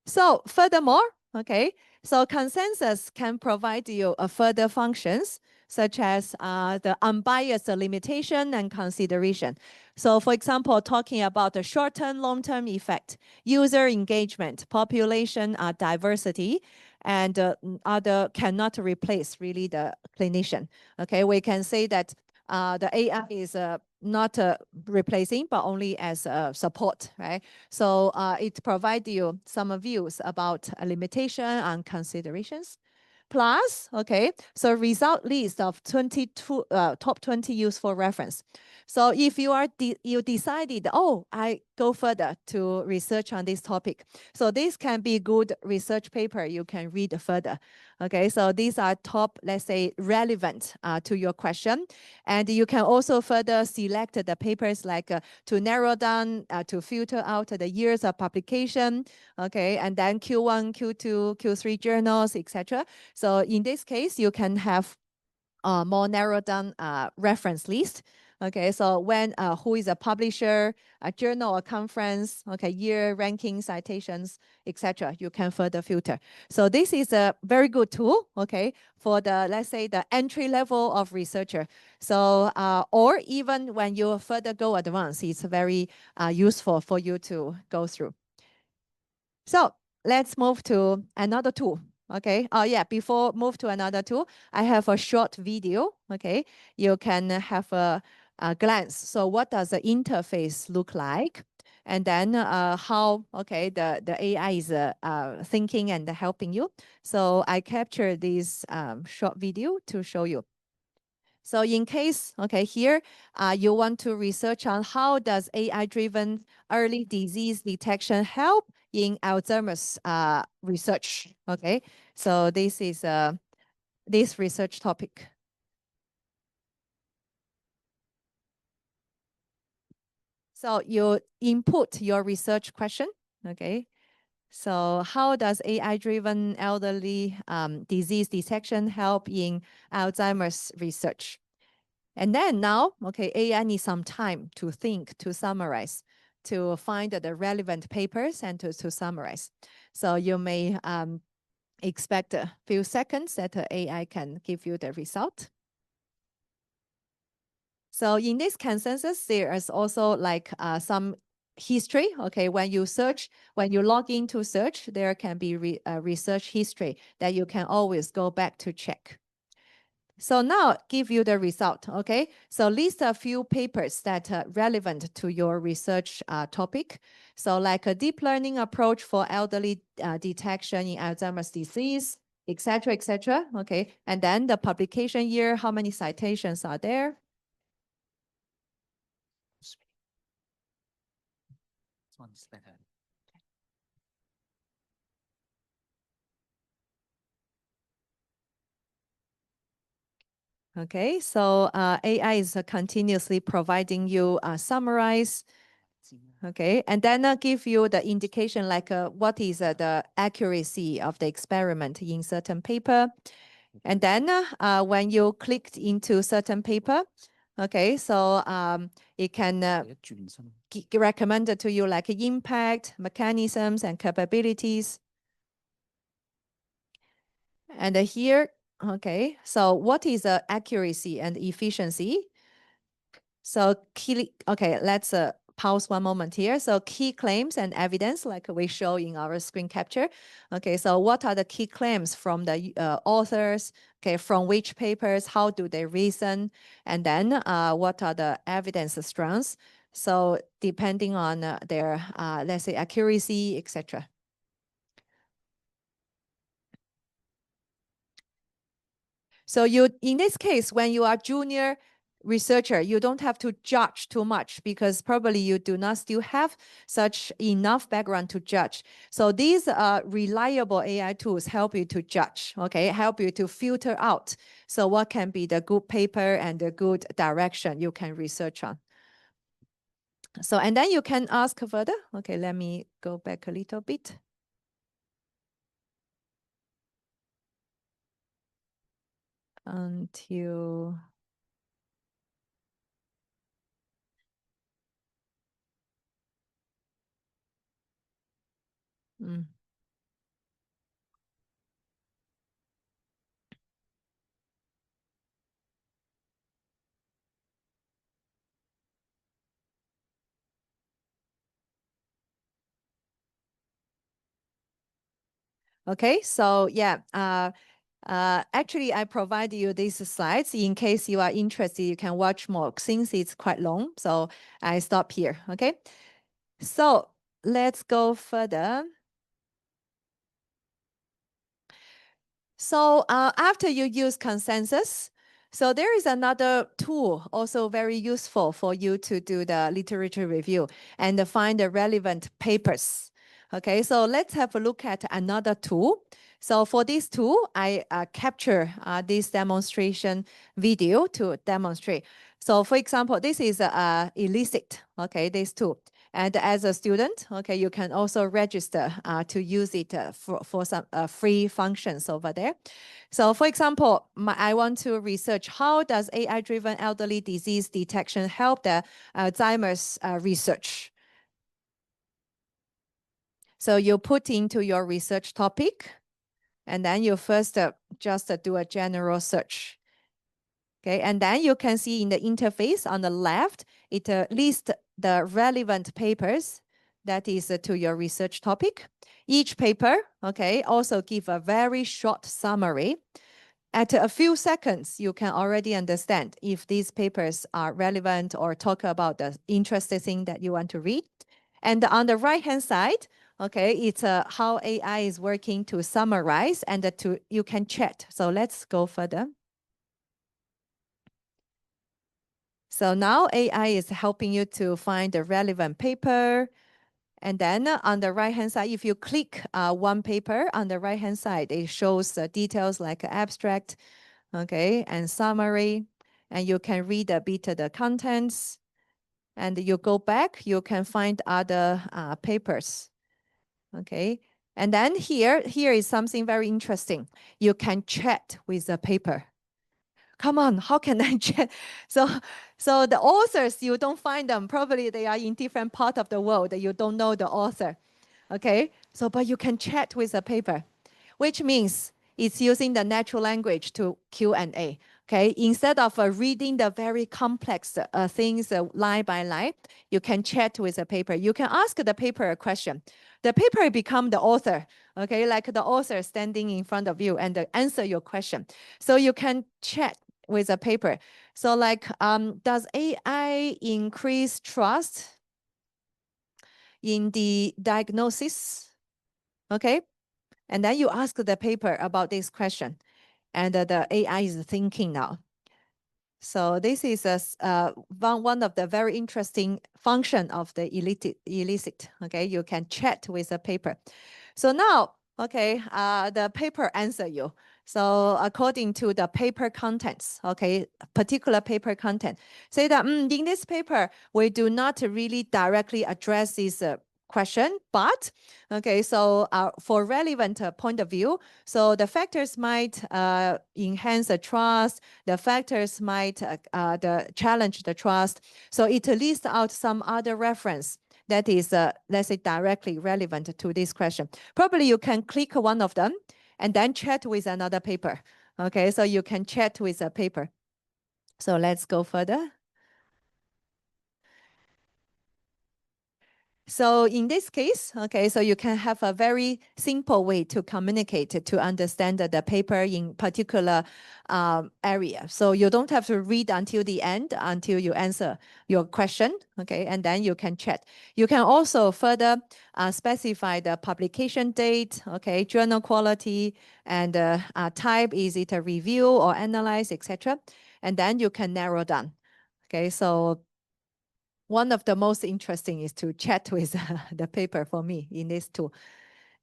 So furthermore, okay, so consensus can provide you further functions such as the unbiased limitation and consideration. So for example, talking about the short-term, long-term effect, user engagement, population diversity, and other cannot replace really the clinician. Okay, we can say that the AI is not replacing, but only as support, right? So it provides you some views about a limitation and considerations. Plus, okay, so result list of 22 top 20 useful reference. So if you are you decided, oh, I go further to research on this topic. So this can be good research paper you can read further. Okay, so these are top, let's say, relevant to your question. And you can also further select the papers like to narrow down, to filter out the years of publication, okay, and then Q1, Q2, Q3 journals, etc. So in this case, you can have a more narrowed down reference list. Okay, so when who is a publisher, a journal or conference, okay, year, ranking, citations, etc. You can further filter. So this is a very good tool, okay, for the, let's say, the entry level of researcher. So or even when you further go advanced, it's very useful for you to go through. So let's move to another tool. Okay. Oh yeah. Before move to another tool, I have a short video. Okay. You can have a glance. So what does the interface look like? And then how, okay, the AI is thinking and helping you. So I captured this short video to show you. So in case, okay, here you want to research on how does AI-driven early disease detection help in Alzheimer's research, okay? So this is this research topic. So you input your research question, okay? So how does AI-driven elderly disease detection help in Alzheimer's research? And then now, okay, AI needs some time to think, to summarize, to find the relevant papers and to summarize. So you may expect a few seconds that AI can give you the result. So in this consensus, there is also like some history. Okay, when you search, when you log into search, there can be research history that you can always go back to check. So now give you the result, okay? So list a few papers that are relevant to your research topic. So like a deep learning approach for elderly detection in Alzheimer's disease, etc., etc. Okay, and then the publication year, how many citations are there? Okay, so AI is continuously providing you a summarize. Okay, and then give you the indication like what is the accuracy of the experiment in certain paper. And then when you clicked into certain paper, okay, so it can recommend to you like impact, mechanisms, and capabilities. And here, okay, so what is the accuracy and efficiency? So okay, let's pause one moment here. So key claims and evidence, like we show in our screen capture. Okay, so what are the key claims from the authors? Okay, from which papers? How do they reason? And then what are the evidence strands? So depending on their, let's say, accuracy, etc. So you, in this case, when you are junior researcher, you don't have to judge too much because probably you do not still have such enough background to judge. So these reliable AI tools help you to judge, okay, help you to filter out. So what can be the good paper and the good direction you can research on. So, and then you can ask further. Okay, let me go back a little bit. Until Okay, so yeah, actually I provide you these slides in case you are interested, you can watch more since it's quite long. So I stop here, okay? So let's go further. So after you use consensus, so there is another tool also very useful for you to do the literature review and find the relevant papers. Okay, so let's have a look at another tool. So for this tool, I capture this demonstration video to demonstrate. So for example, this is illicit, okay, this tool. And as a student, okay, you can also register to use it for some free functions over there. So for example, I want to research how does AI-driven elderly disease detection help the Alzheimer's research. So you put into your research topic, and then you first just do a general search. Okay, and then you can see in the interface on the left, it lists the relevant papers that is to your research topic. Each paper, okay, also give a very short summary. At a few seconds, you can already understand if these papers are relevant or talk about the interesting thing that you want to read. And on the right-hand side, okay, it's how AI is working to summarize and you can chat. So let's go further. So now AI is helping you to find the relevant paper. And then on the right-hand side, if you click one paper on the right-hand side, it shows the details like abstract, okay, and summary. And you can read a bit of the contents. And you go back, you can find other papers, okay. And then here is something very interesting. You can chat with the paper. come on, how can I check? So the authors, you don't find them. Probably they are in different part of the world. You don't know the author. Okay, so but you can chat with a paper, which means it's using the natural language to Q&A. Okay, instead of reading the very complex things line by line, you can chat with a paper. You can ask the paper a question. The paper become the author. Okay, like the author standing in front of you and answer your question. So you can chat with a paper. So like, does AI increase trust in the diagnosis? Okay, and then you ask the paper about this question, and the AI is thinking now. So this is one of the very interesting function of the elicit. Okay, you can chat with a paper. So now, okay, the paper answer you. So according to the paper contents, okay, particular paper content, say that in this paper, we do not really directly address this question, but okay, so for relevant point of view, so the factors might enhance the trust, the factors might challenge the trust. So it lists out some other reference that is, let's say, directly relevant to this question. Probably you can click one of them and then chat with another paper. Okay, so you can chat with a paper. So let's go further. So in this case, okay, so you can have a very simple way to communicate to understand the paper in particular area. So you don't have to read until the end until you answer your question, okay, and then you can chat. You can also further specify the publication date, okay, journal quality, and type, is it a review or analyze, etc. And then you can narrow down. Okay, so one of the most interesting is to chat with the paper for me in this tool.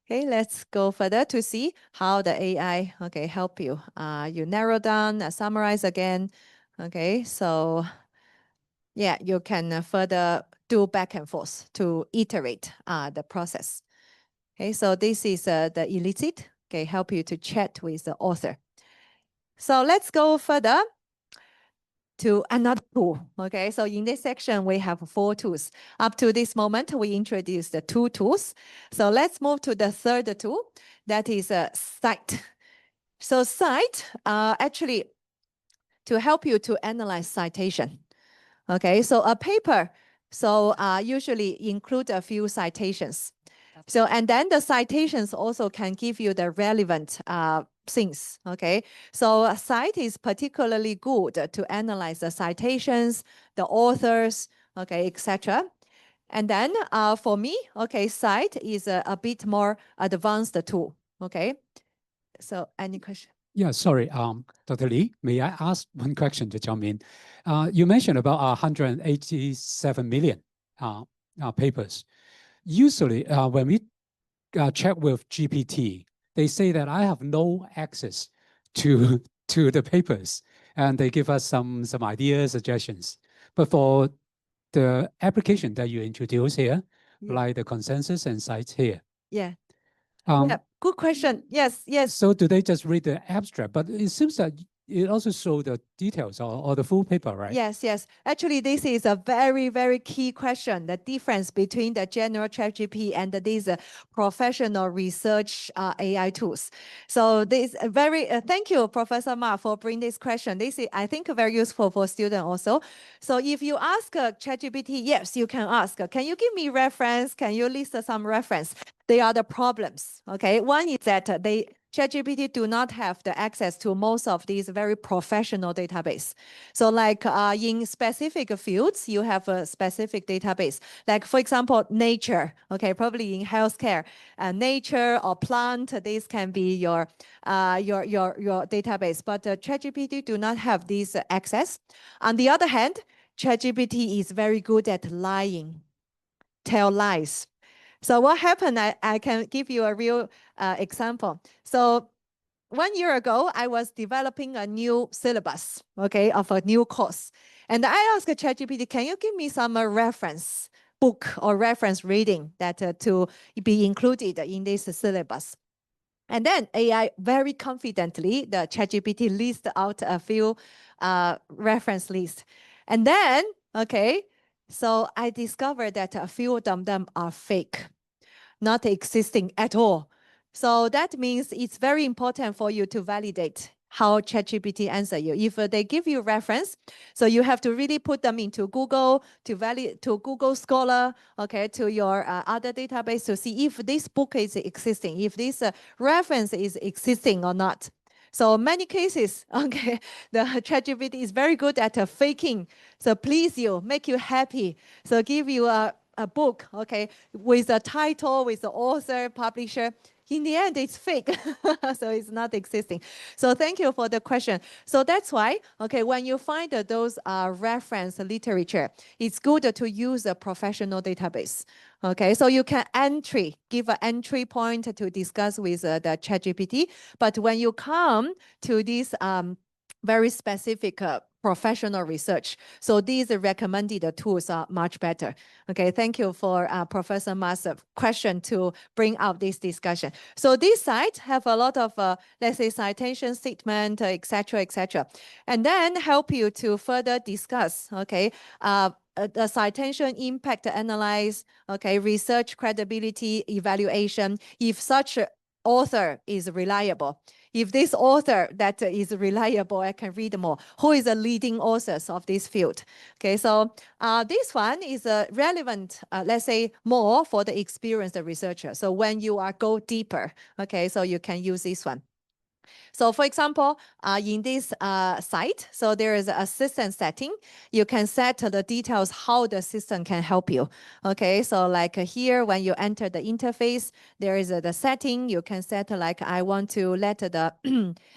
Okay, let's go further to see how the AI, okay, help you. You narrow down, summarize again. Okay, so yeah, you can further do back and forth to iterate the process. Okay, so this is the elicit, okay, help you to chat with the author. So let's go further to another tool. Okay, so in this section, we have 4 tools. Up to this moment, we introduced the 2 tools. So let's move to the third tool, that is Cite. So Cite, actually, to help you to analyze citation. Okay, so a paper, so usually include a few citations. So, and then the citations also can give you the relevant things, okay? So a Cite is particularly good to analyze the citations, the authors, okay, etc. And then for me, okay, Cite is a bit more advanced tool, okay? So any question? Yeah, sorry, Dr. Lee, may I ask one question to jump in? You mentioned about 187 million papers. Usually, when we check with GPT, they say that I have no access to the papers, and they give us some ideas, suggestions. But for the application that you introduce here, like the consensus and Cite here. Yeah. Yeah, good question. Yes, yes. So do they just read the abstract? But it seems that it also shows the details or the full paper, right? Yes, yes. Actually, this is a very, very key question, the difference between the general ChatGPT and these professional research AI tools. So this very, thank you, Professor Ma, for bringing this question. This is, I think, very useful for students also. So if you ask ChatGPT, yes, you can ask, can you give me reference? Can you list some reference? They are the problems, okay? One is that ChatGPT do not have the access to most of these very professional database. So like in specific fields, you have a specific database. Like for example, nature, okay, probably in healthcare, nature or plant, this can be your database. But ChatGPT do not have this access. On the other hand, ChatGPT is very good at lying, tell lies. So what happened, I can give you a real example. So 1 year ago, I was developing a new syllabus, okay, of a new course. And I asked ChatGPT, can you give me some reference book or reference reading that to be included in this syllabus? And then AI very confidently, the ChatGPT lists out a few reference lists. And then, okay, so I discovered that a few of them are fake, not existing at all. So that means it's very important for you to validate how ChatGPT answer you. If they give you reference, so you have to really put them into Google to Google Scholar, okay, to your other database to see if this book is existing, if this reference is existing or not. So many cases, okay, the ChatGPT is very good at faking. So please you, make you happy. So give you a book, okay, with a title, with the author, publisher. In the end, it's fake, so it's not existing. So thank you for the question. So that's why, okay, when you find those reference literature, it's good to use a professional database. Okay, so you can give an entry point to discuss with the ChatGPT. But when you come to this very specific professional research, so these recommended tools are much better. Okay, thank you for Professor Ma's question to bring up this discussion. So these sites have a lot of, let's say, citation statement, etc., etc., and then help you to further discuss, okay, the citation impact analyze, okay, research credibility evaluation, if such author is reliable. If this author that is reliable, I can read more. Who is the leading authors of this field? Okay, so this one is relevant, let's say, more for the experienced researcher. So when you go deeper, okay, so you can use this one. So for example, in this site, so there is an assistant setting. You can set the details how the system can help you. Okay, so like here, when you enter the interface, there is the setting. You can set like, I want to let the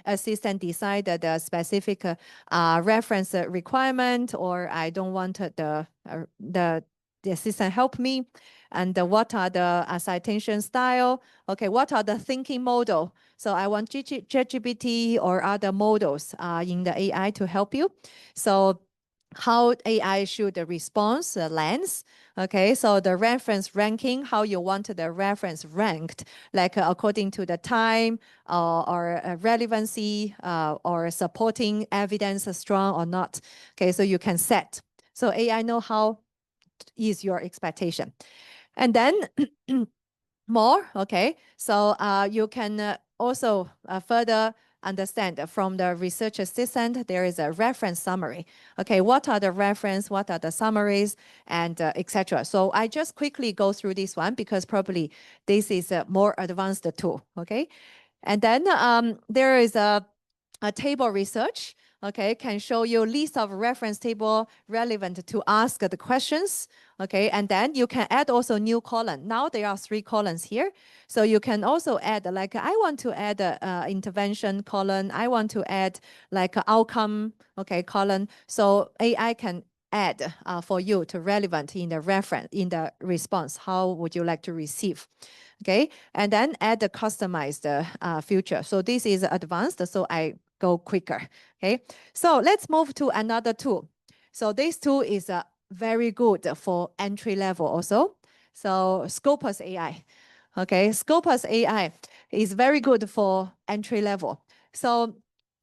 assistant decide the specific reference requirement, or I don't want the assistant help me. And what are the citation style? Okay, what are the thinking model? So I want ChatGPT or other models in the AI to help you. So how AI should respond, length. Okay, so the reference ranking, how you want the reference ranked, like according to the time or relevancy or supporting evidence strong or not. Okay, so you can set. So AI know how is your expectation. And then more, okay, so you can also further understand from the research assistant, there is a reference summary. Okay, what are the reference, what are the summaries, and etc. So I just quickly go through this one because probably this is a more advanced tool, okay? And then there is a table research, okay, can show you list of reference table relevant to ask the questions, okay, and then you can add also new column. Now there are 3 columns here, so you can also add like, I want to add a intervention column, I want to add like a outcome, okay, column. So AI can add for you to relevant in the reference, in the response, how would you like to receive? Okay, and then add the customized feature. So this is advanced, so I go quicker. Okay, so let's move to another tool. So this tool is very good for entry level also. So Scopus AI. Okay, Scopus AI is very good for entry level. So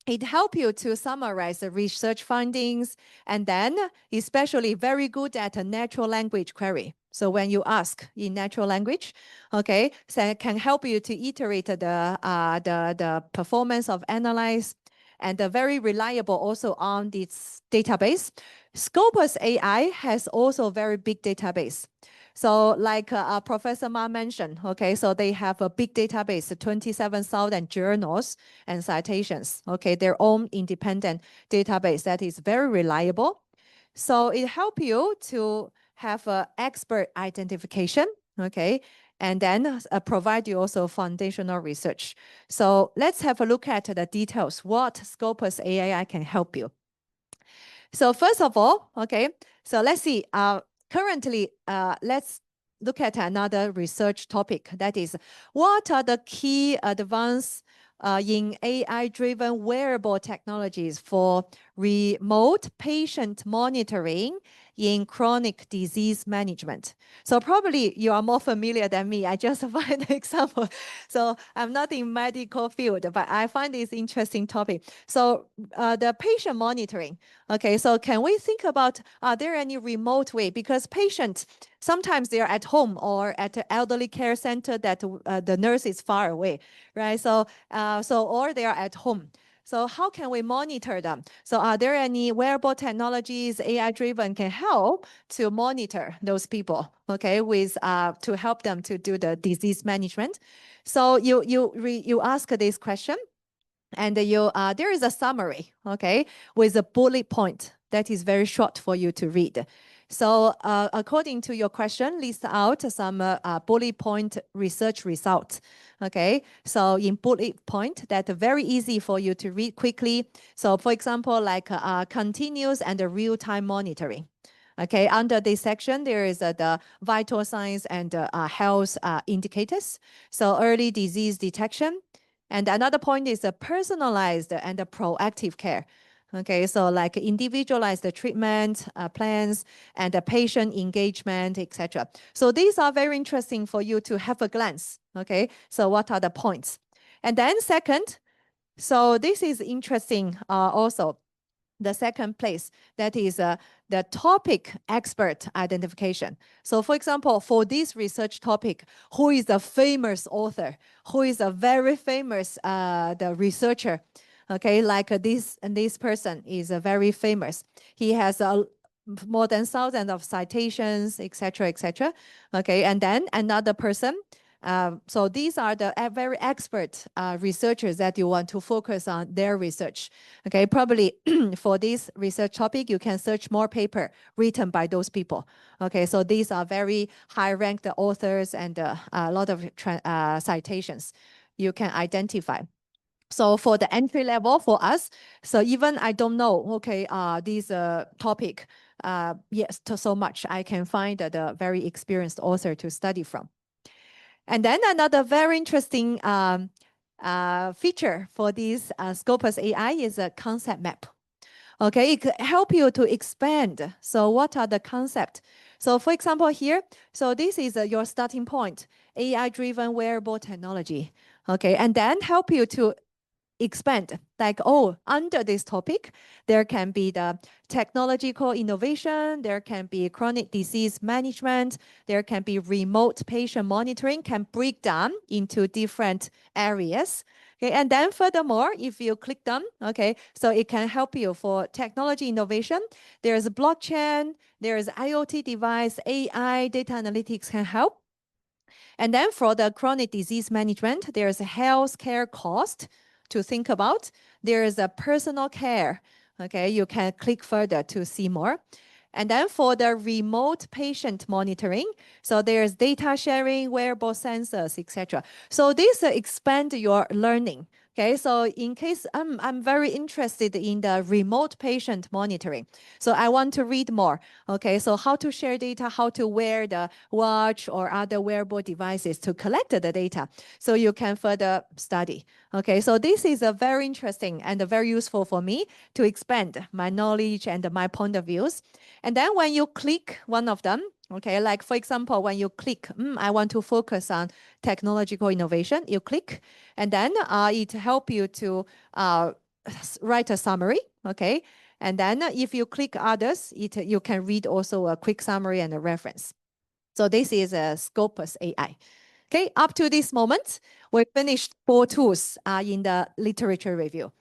it helps you to summarize the research findings, and then especially very good at a natural language query. So when you ask in natural language, okay, so it can help you to iterate the performance of analyze, and very reliable also on this database. Scopus AI has also very big database. So like Professor Ma mentioned, okay, so they have a big database, 27,000 journals and citations, okay, their own independent database that is very reliable. So it helps you to have expert identification, okay, and then provide you also foundational research. So let's have a look at the details, what Scopus AI can help you. So first of all, okay, so let's see, currently, let's look at another research topic, that is, what are the key advances in AI-driven wearable technologies for remote patient monitoring in chronic disease management. So probably you are more familiar than me. I just find the example. So I'm not in medical field, but I find this interesting topic. So the patient monitoring. Okay, so can we think about, are there any remote way? Because patients, sometimes they're at home or at the elderly care center that the nurse is far away, right? So, or they are at home. So how can we monitor them? So are there any wearable technologies, AI-driven, can help to monitor those people, okay, with to help them to do the disease management? So you ask this question, and there is a summary, okay, with a bullet point that is very short for you to read. So according to your question, list out some bullet point research results. Okay, so in bullet point, that's very easy for you to read quickly. So for example, like continuous and real-time monitoring. Okay, under this section, there is the vital signs and health indicators. So early disease detection. And another point is a personalized and a proactive care. Okay, so like individualized treatment plans and the patient engagement, etc. So these are very interesting for you to have a glance. Okay, so what are the points? And then second, so this is interesting also. The second place, that is the topic expert identification. So for example, for this research topic, who is a famous author? Who is a very famous the researcher? Okay, like this person is very famous. He has more than thousands of citations, etc., etc. Okay, and then another person. So these are the very expert researchers that you want to focus on their research. Okay, probably for this research topic, you can search more paper written by those people. Okay, so these are very high-ranked authors and a lot of citations you can identify. So for the entry level for us, so even I don't know, okay, this topic, yes, so much, I can find the very experienced author to study from. And then another very interesting feature for this Scopus AI is a concept map. Okay, it could help you to expand. So what are the concepts? So for example here, so this is your starting point, AI-driven wearable technology. Okay, and then help you to expand, like, oh, under this topic, there can be the technological innovation, there can be chronic disease management, there can be remote patient monitoring, can break down into different areas. Okay, and then furthermore, if you click them, okay, so it can help you for technology innovation. There's blockchain, there's IoT device, AI, data analytics can help. And then for the chronic disease management, there's a healthcare cost to think about. There is a personal care. Okay, you can click further to see more. And then for the remote patient monitoring, so there's data sharing, wearable sensors, etc. So this expand your learning. Okay, so in case I'm very interested in the remote patient monitoring, so I want to read more. Okay, so how to share data, how to wear the watch or other wearable devices to collect the data, so you can further study. Okay, so this is a very interesting and very useful for me to expand my knowledge and my point of views. And then when you click one of them, okay, like for example, when you click, I want to focus on technological innovation, you click, and then it helps you to write a summary, okay? And then if you click others, you can read also a quick summary and a reference. So this is a Scopus AI. Okay, up to this moment, we finished 4 tools in the literature review.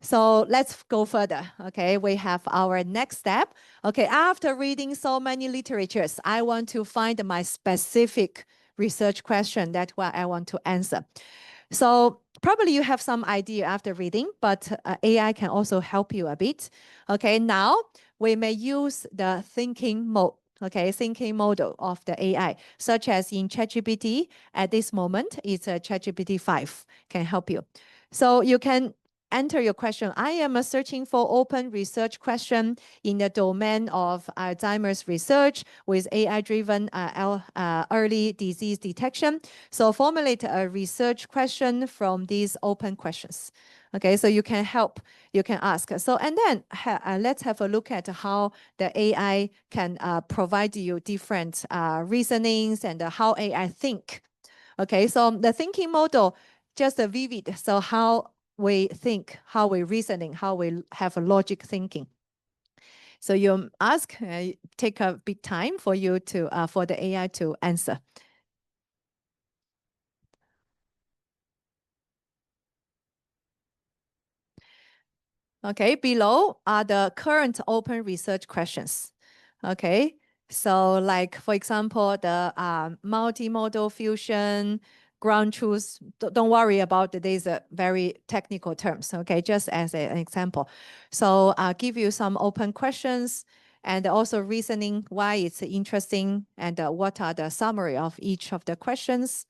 So let's go further. Okay, we have our next step. Okay, after reading so many literatures, I want to find my specific research question that what I want to answer. So probably you have some idea after reading, but AI can also help you a bit. Okay, now we may use the thinking mode. Okay, thinking model of the AI, such as in ChatGPT. At this moment, it's a ChatGPT 5 can help you. So you can enter your question. I am searching for open research question in the domain of Alzheimer's research with AI-driven early disease detection. So formulate a research question from these open questions. Okay, so you can help, you can ask. So, and then let's have a look at how the AI can provide you different reasonings and how AI think. Okay, so the thinking model, just vivid. So how we think, how we reasoning, how we have a logic thinking. So you ask, take a bit time for you to, for the AI to answer. Okay, below are the current open research questions. Okay, so like, for example, the multimodal fusion, ground truth, don't worry about these very technical terms, okay, just as an example. So I'll give you some open questions and also reasoning why it's interesting and what are the summary of each of the questions.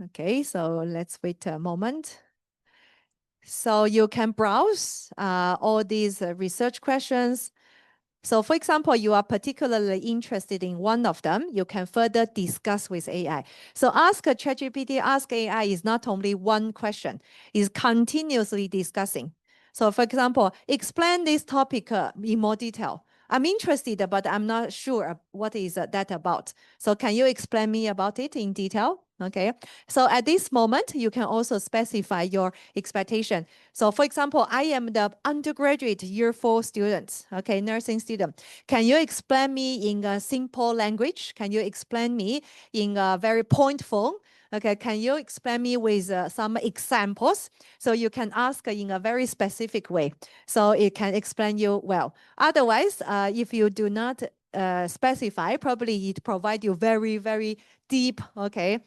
Okay, so let's wait a moment. So you can browse all these research questions. So for example, you are particularly interested in one of them, you can further discuss with AI. So ask a ChatGPT, ask AI is not only one question, is continuously discussing. So for example, explain this topic in more detail. I'm interested, but I'm not sure what is that about. So can you explain me about it in detail? Okay. So at this moment, you can also specify your expectation. So for example, I am the undergraduate year 4 student, okay, nursing student. Can you explain me in a simple language? Can you explain me in a very point form? Okay, can you explain me with some examples? So you can ask in a very specific way. So it can explain you well. Otherwise, if you do not specify, probably it provide you very, very deep, okay,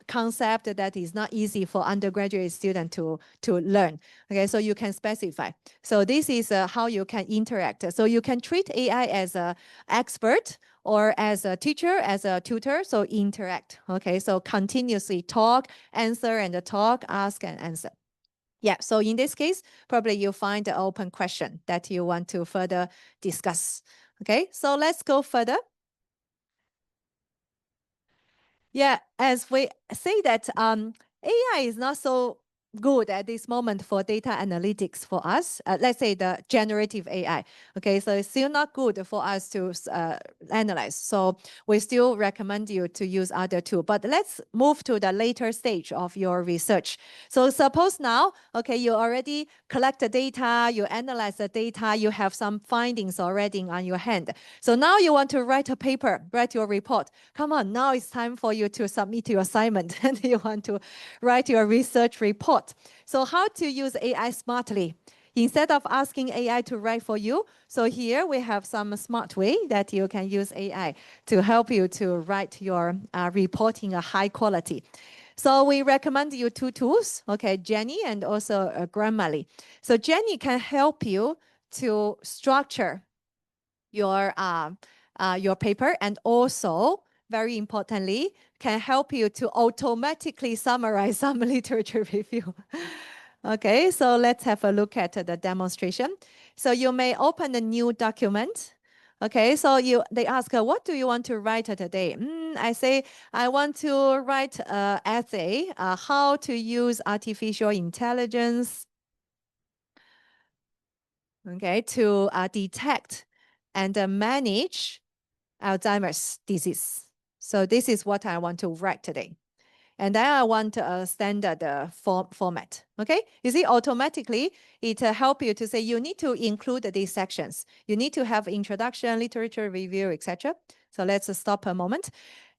concept that is not easy for undergraduate student to learn. Okay, so you can specify. So this is how you can interact. So you can treat AI as an expert or as a teacher, as a tutor, so interact. Okay, so continuously talk, answer and talk, ask and answer. Yeah, so in this case, probably you find an open question that you want to further discuss. Okay, so let's go further. Yeah, as we say that AI is not so good at this moment for data analytics for us. Let's say the generative AI. Okay, so it's still not good for us to analyze. So we still recommend you to use other tools. But let's move to the later stage of your research. So suppose now, okay, you already collect the data, you analyze the data, you have some findings already on your hand. So now you want to write a paper, write your report. Come on, now it's time for you to submit your assignment and you want to write your research report. So how to use AI smartly? Instead of asking AI to write for you, so here we have some smart way that you can use AI to help you to write your report in a high quality. So we recommend you 2 tools, okay, Jenny and also Grammarly. So Jenny can help you to structure your paper, and also very importantly can help you to automatically summarize some literature review. Okay, so let's have a look at the demonstration. So you may open a new document. Okay, so they ask, what do you want to write today? I say, I want to write an essay, how to use artificial intelligence, okay, to detect and manage Alzheimer's disease. So this is what I want to write today. And then I want a standard format. Okay, you see, automatically it helps you to say you need to include these sections. You need to have introduction, literature review, etc. So let's stop a moment.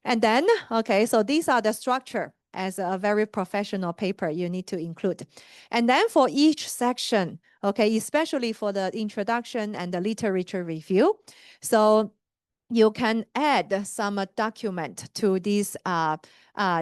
And then, okay, so these are the structure as a very professional paper you need to include. And then for each section, okay, especially for the introduction and the literature review, so you can add some document to this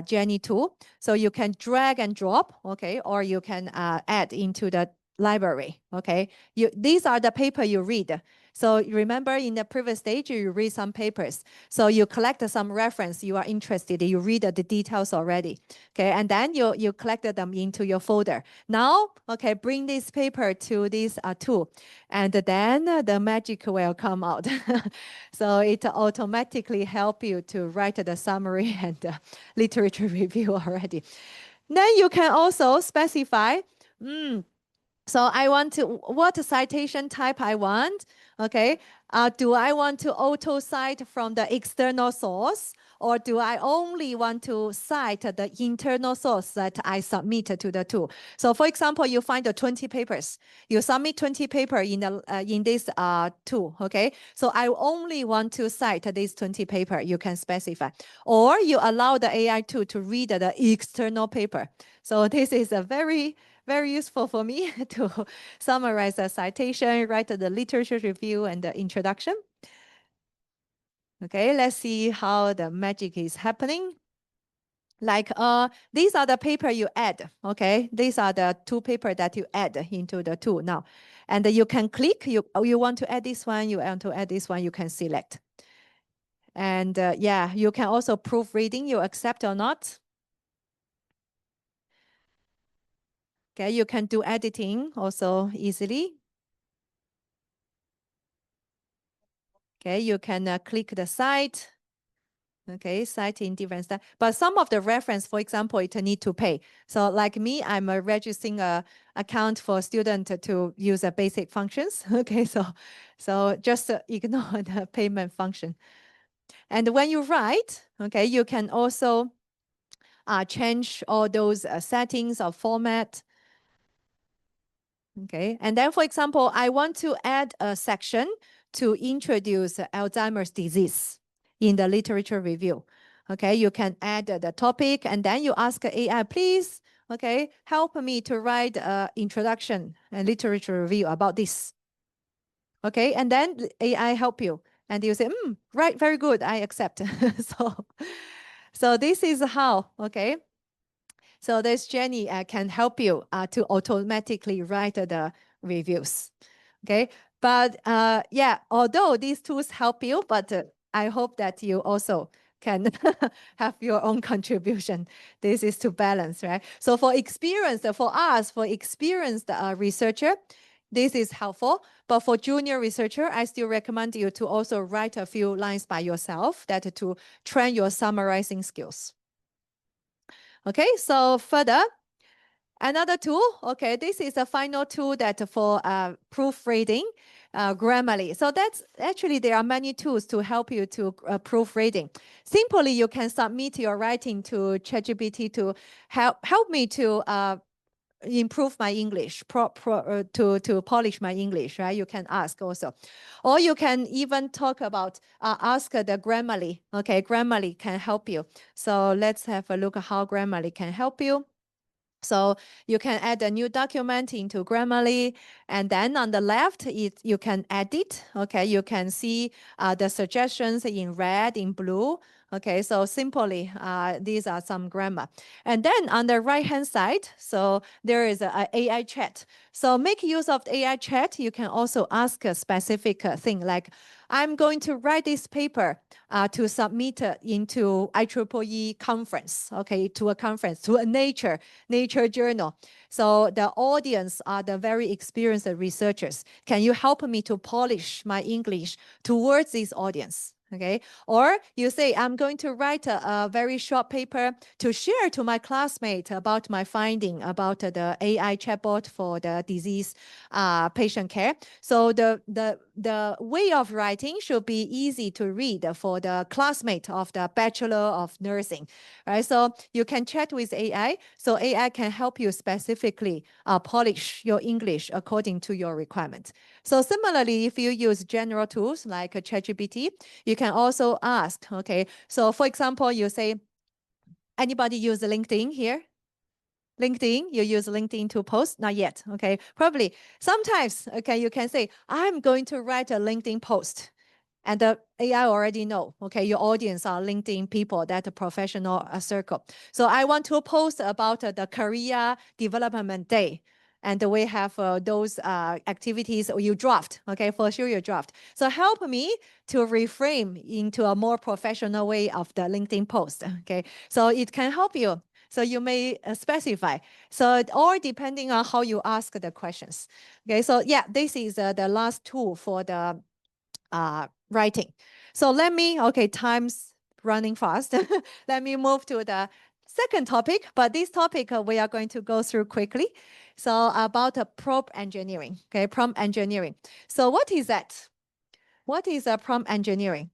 Jenny tool. So you can drag and drop, okay, or you can add into the library, okay. These are the paper you read. So remember in the previous stage, you read some papers. So you collect some reference, you are interested, you read the details already, okay, and then you collected them into your folder. Now, okay, bring this paper to this tool, and then the magic will come out. So it automatically help you to write the summary and the literature review already. Then you can also specify, so I want to, what citation type I want, okay? Do I want to auto cite from the external source, or do I only want to cite the internal source that I submit to the tool? So for example, you find the 20 papers, you submit 20 paper in this tool, okay? So I only want to cite these 20 paper, you can specify. Or you allow the AI tool to read the external paper. So this is a very useful for me to summarize the citation, write the literature review and the introduction. Okay, let's see how the magic is happening. Like these are the paper you add, okay? These are the 2 paper that you add into the tool now. And you can click, you want to add this one, you want to add this one, you can select. And yeah, you can also proofreading, you accept or not. Okay, you can do editing also easily. Okay, you can click the site. Okay, cite in different style. But some of the reference, for example, it need to pay. So like me, I'm registering a account for student to use a basic functions. Okay, so just ignore the payment function. And when you write, okay, you can also change all those settings of format. Okay, and then for example, I want to add a section to introduce Alzheimer's disease in the literature review. Okay, you can add the topic and then you ask AI, please, okay, help me to write an introduction and literature review about this. Okay, and then AI help you and you say, right, very good, I accept. So this is how, okay. So this Jenny can help you to automatically write the reviews, okay? But yeah, although these tools help you, but I hope that you also can have your own contribution. This is to balance, right? So for experienced, for us, for experienced researcher, this is helpful. But for junior researcher, I still recommend you to also write a few lines by yourself that to train your summarizing skills. Okay, so further, another tool, okay, this is a final tool that for proofreading, Grammarly. So that's actually, there are many tools to help you to proofreading. Simply, you can submit your writing to ChatGPT to help me to improve my English, to polish my English, right? You can ask also. Or you can even talk about, ask the Grammarly. Okay, Grammarly can help you. So let's have a look at how Grammarly can help you. So you can add a new document into Grammarly, and then on the left, you can edit. Okay, you can see the suggestions in red, in blue. Okay, so simply, these are some grammar. And then on the right-hand side, so there is a AI chat. So make use of the AI chat. You can also ask a specific thing like, I'm going to write this paper to submit into IEEE conference, okay, to a conference, to a nature journal. So the audience are the very experienced researchers. Can you help me to polish my English towards this audience? Okay, or you say, I'm going to write a very short paper to share to my classmate about my finding about the AI chatbot for the disease patient care. So the way of writing should be easy to read for the classmate of the Bachelor of Nursing, right? So you can chat with AI, so AI can help you specifically polish your English according to your requirements. So similarly, if you use general tools like ChatGPT, you can also ask, okay, so for example, you say, anybody use LinkedIn here? LinkedIn, you use LinkedIn to post? Not yet, okay? Probably sometimes, okay, you can say, I'm going to write a LinkedIn post. And the AI already know, okay, your audience are LinkedIn people, that professional circle. So I want to post about the Career Development Day. And we have those activities you draft, okay, for sure you draft. So help me to reframe into a more professional way of the LinkedIn post, okay? So it can help you. So you may specify. So or depending on how you ask the questions. Okay, so yeah, this is the last tool for the writing. So let me, okay, time's running fast. Let me move to the second topic, but this topic we are going to go through quickly. So about prompt engineering, okay, prompt engineering. So what is that? What is prompt engineering?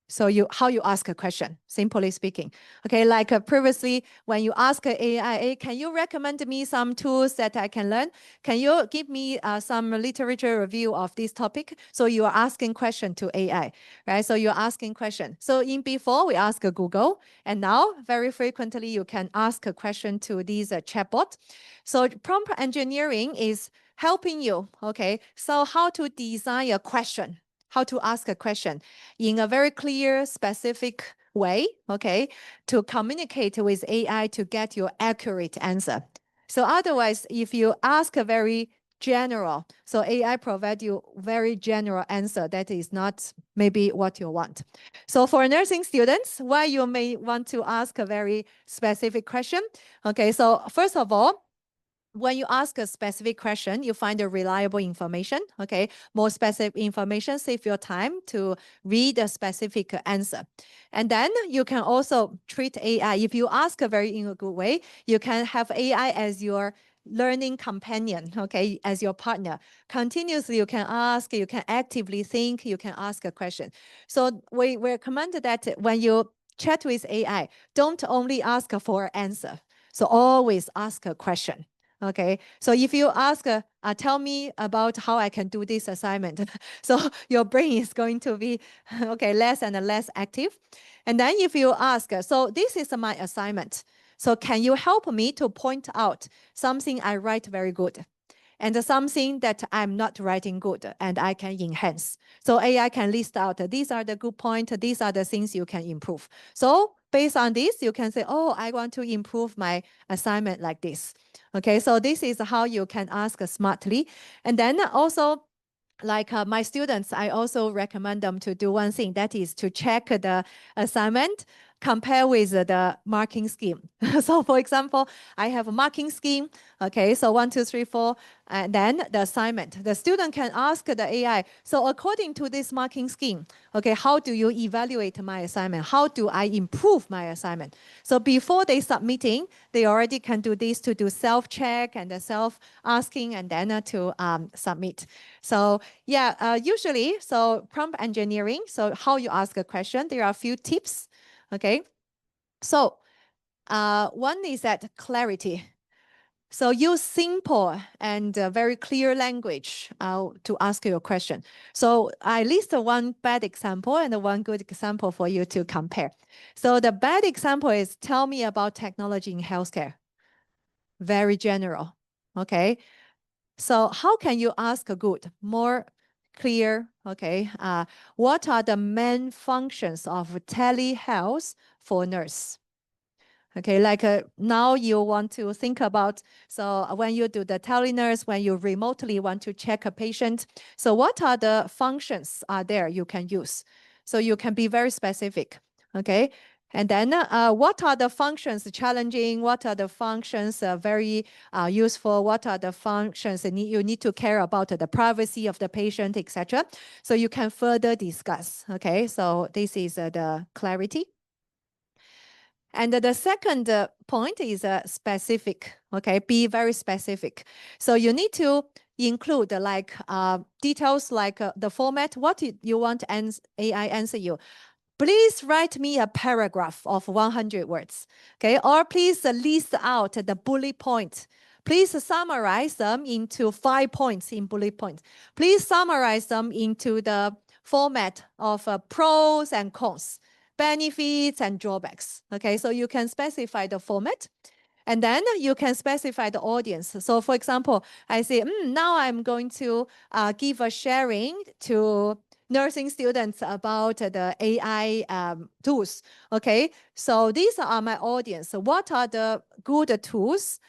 So how you ask a question, simply speaking. Okay, like previously, when you ask AI, can you recommend me some tools that I can learn? Can you give me some literature review of this topic? So you are asking question to AI, right? So you're asking question. So in before, we ask Google, and now very frequently, you can ask a question to these chatbot. So prompt engineering is helping you, okay? So how to design a question, how to ask a question in a very clear, specific way, okay, to communicate with AI to get your accurate answer. So otherwise, if you ask a very general, so AI provide you very general answer that is not maybe what you want. So for nursing students, why you may want to ask a very specific question? Okay, so first of all, when you ask a specific question, you find a reliable information, okay? More specific information, save your time to read a specific answer. And then you can also treat AI. If you ask in a good way, you can have AI as your learning companion, okay, as your partner. Continuously, you can ask, you can actively think, you can ask a question. So we recommend that when you chat with AI, don't only ask for an answer. So always ask a question. Okay, so if you ask, tell me about how I can do this assignment, so your brain is going to be, okay, less and less active. And then if you ask, so this is my assignment, so can you help me to point out something I write very good and something that I'm not writing good and I can enhance. So AI can list out, these are the good points, these are the things you can improve. So based on this, you can say, oh, I want to improve my assignment like this. Okay, so this is how you can ask smartly. And then also, like my students, I also recommend them to do one thing, that is to check the assignment, compare with the marking scheme. So for example, I have a marking scheme. Okay, so 1, 2, 3, 4, and then the assignment. The student can ask the AI, so according to this marking scheme, okay, how do you evaluate my assignment? How do I improve my assignment? So before they submitting, they already can do this to do self-check and self-asking and then to submit. So yeah, usually, so prompt engineering, so how you ask a question, there are a few tips, okay? So one is that clarity. So use simple and very clear language to ask your question. So I list one bad example and one good example for you to compare. So the bad example is, tell me about technology in healthcare. Very general, okay? So how can you ask a good, more clear, okay? What are the main functions of telehealth for nurse? Okay, like now you want to think about, so when you do the telenurse, when you remotely want to check a patient, so what are the functions are there you can use? So you can be very specific, okay? And then what are the functions challenging? What are the functions very useful? What are the functions that you need to care about the privacy of the patient, etc.? So you can further discuss, okay? So this is the clarity. And the second point is specific, okay? Be very specific. So you need to include like details like the format, what you want AI answer you. Please write me a paragraph of 100 words, okay? Or please list out the bullet points. Please summarize them into 5 points in bullet points. Please summarize them into the format of pros and cons, benefits and drawbacks. Okay, so you can specify the format and then you can specify the audience. So for example, I say, now I'm going to give a sharing to nursing students about the AI tools. Okay, so these are my audience. So what are the good tools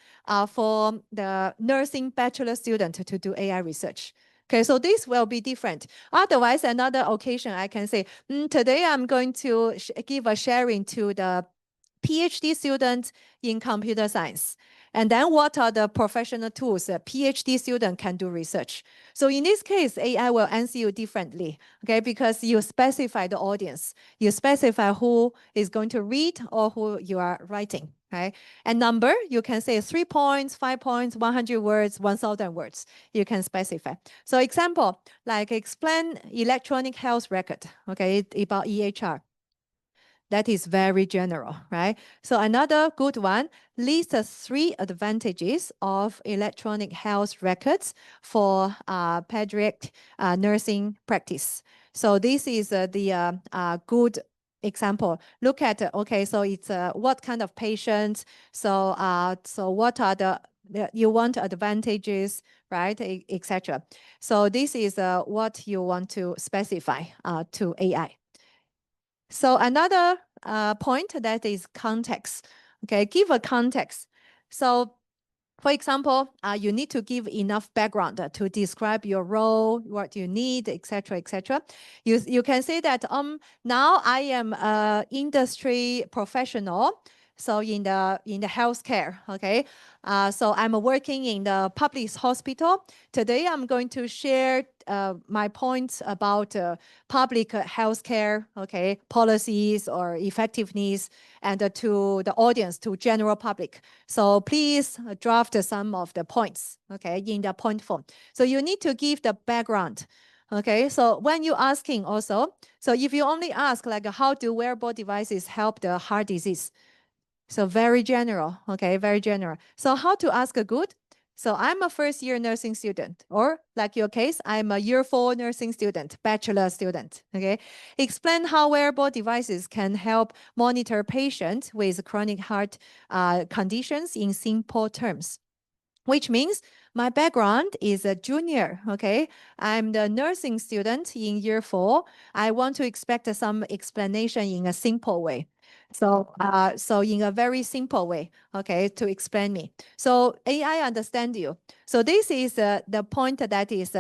for the nursing bachelor student to do AI research? Okay, so this will be different. Otherwise, another occasion, I can say, today I'm going to give a sharing to the PhD student in computer science. And then what are the professional tools a PhD student can do research? So in this case, AI will answer you differently, okay? Because you specify the audience. You specify who is going to read or who you are writing, right? And number, you can say 3 points, 5 points, 100 words, 1,000 words. You can specify. So example, like explain electronic health record, okay, about EHR. That is very general, right? So another good one, list the 3 advantages of electronic health records for pediatric nursing practice. So this is the good example. Look at, okay, so it's what kind of patients, so what are the you want advantages, right, etc. So this is what you want to specify to AI. So another point that is context. Okay, give a context. So for example, you need to give enough background to describe your role, what you need, etc., etc. You can say that now I am an industry professional. So in the healthcare, okay. So I'm working in the public hospital. Today I'm going to share my points about public healthcare, okay, policies or effectiveness, and to the audience, to general public. So please draft some of the points, okay, in the point form. So you need to give the background. Okay, so when you're asking also, so if you only ask like how do wearable devices help the heart disease? So very general, okay, very general. So how to ask a good? So I'm a first-year nursing student, or like your case, I'm a year 4 nursing student, bachelor student, okay? Explain how wearable devices can help monitor patients with chronic heart conditions in simple terms, which means my background is a junior, okay? I'm the nursing student in year 4. I want to expect some explanation in a simple way. So, so in a very simple way, okay, to explain me. So AI understand you. So this is the point that is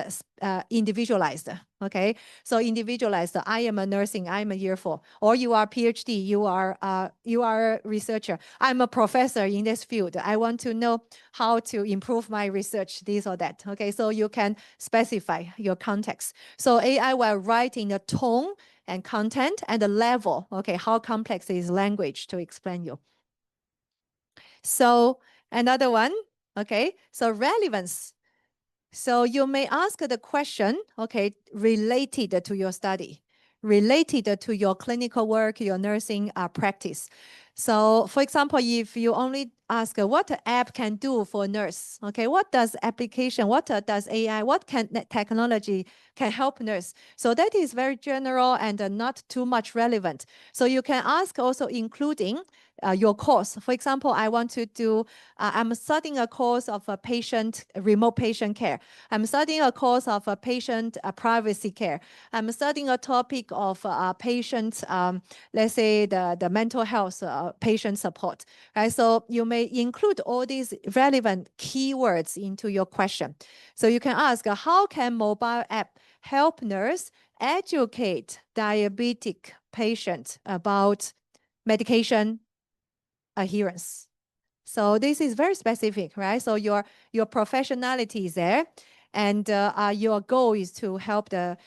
individualized, okay? So individualized. I am a nursing. I'm a year 4, or you are PhD. You are a researcher. I'm a professor in this field. I want to know how to improve my research, this or that. Okay, so you can specify your context. So AI will write in a tone and content and the level, okay, how complex is language to explain you. So another one, okay, so relevance. So you may ask the question, okay, related to your study, related to your clinical work, your nursing practice. So for example, if you only ask what app can do for a nurse, okay, what does application, what does AI, what can technology can help nurse? So that is very general and not too much relevant. So you can ask also including your course. For example, I want to do, I'm studying a course of a remote patient care. I'm studying a course of a patient privacy care. I'm studying a topic of patient, let's say the mental health patient support, right? So you may include all these relevant keywords into your question. So you can ask, how can mobile app help nurse educate diabetic patients about medication adherence? So this is very specific, right? So your professionality is there, and your goal is to help the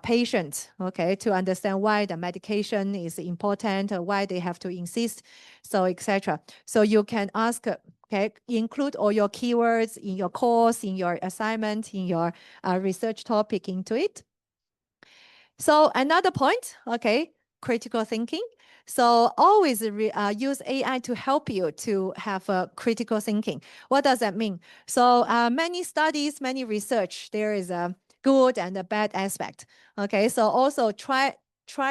patient, okay, to understand why the medication is important, why they have to insist, so etc. So you can ask, okay, include all your keywords in your course, in your assignment, in your research topic into it. So another point, okay, critical thinking. So always use AI to help you to have a critical thinking. What does that mean? So many studies, many research, there is a good and a bad aspect. Okay, so also try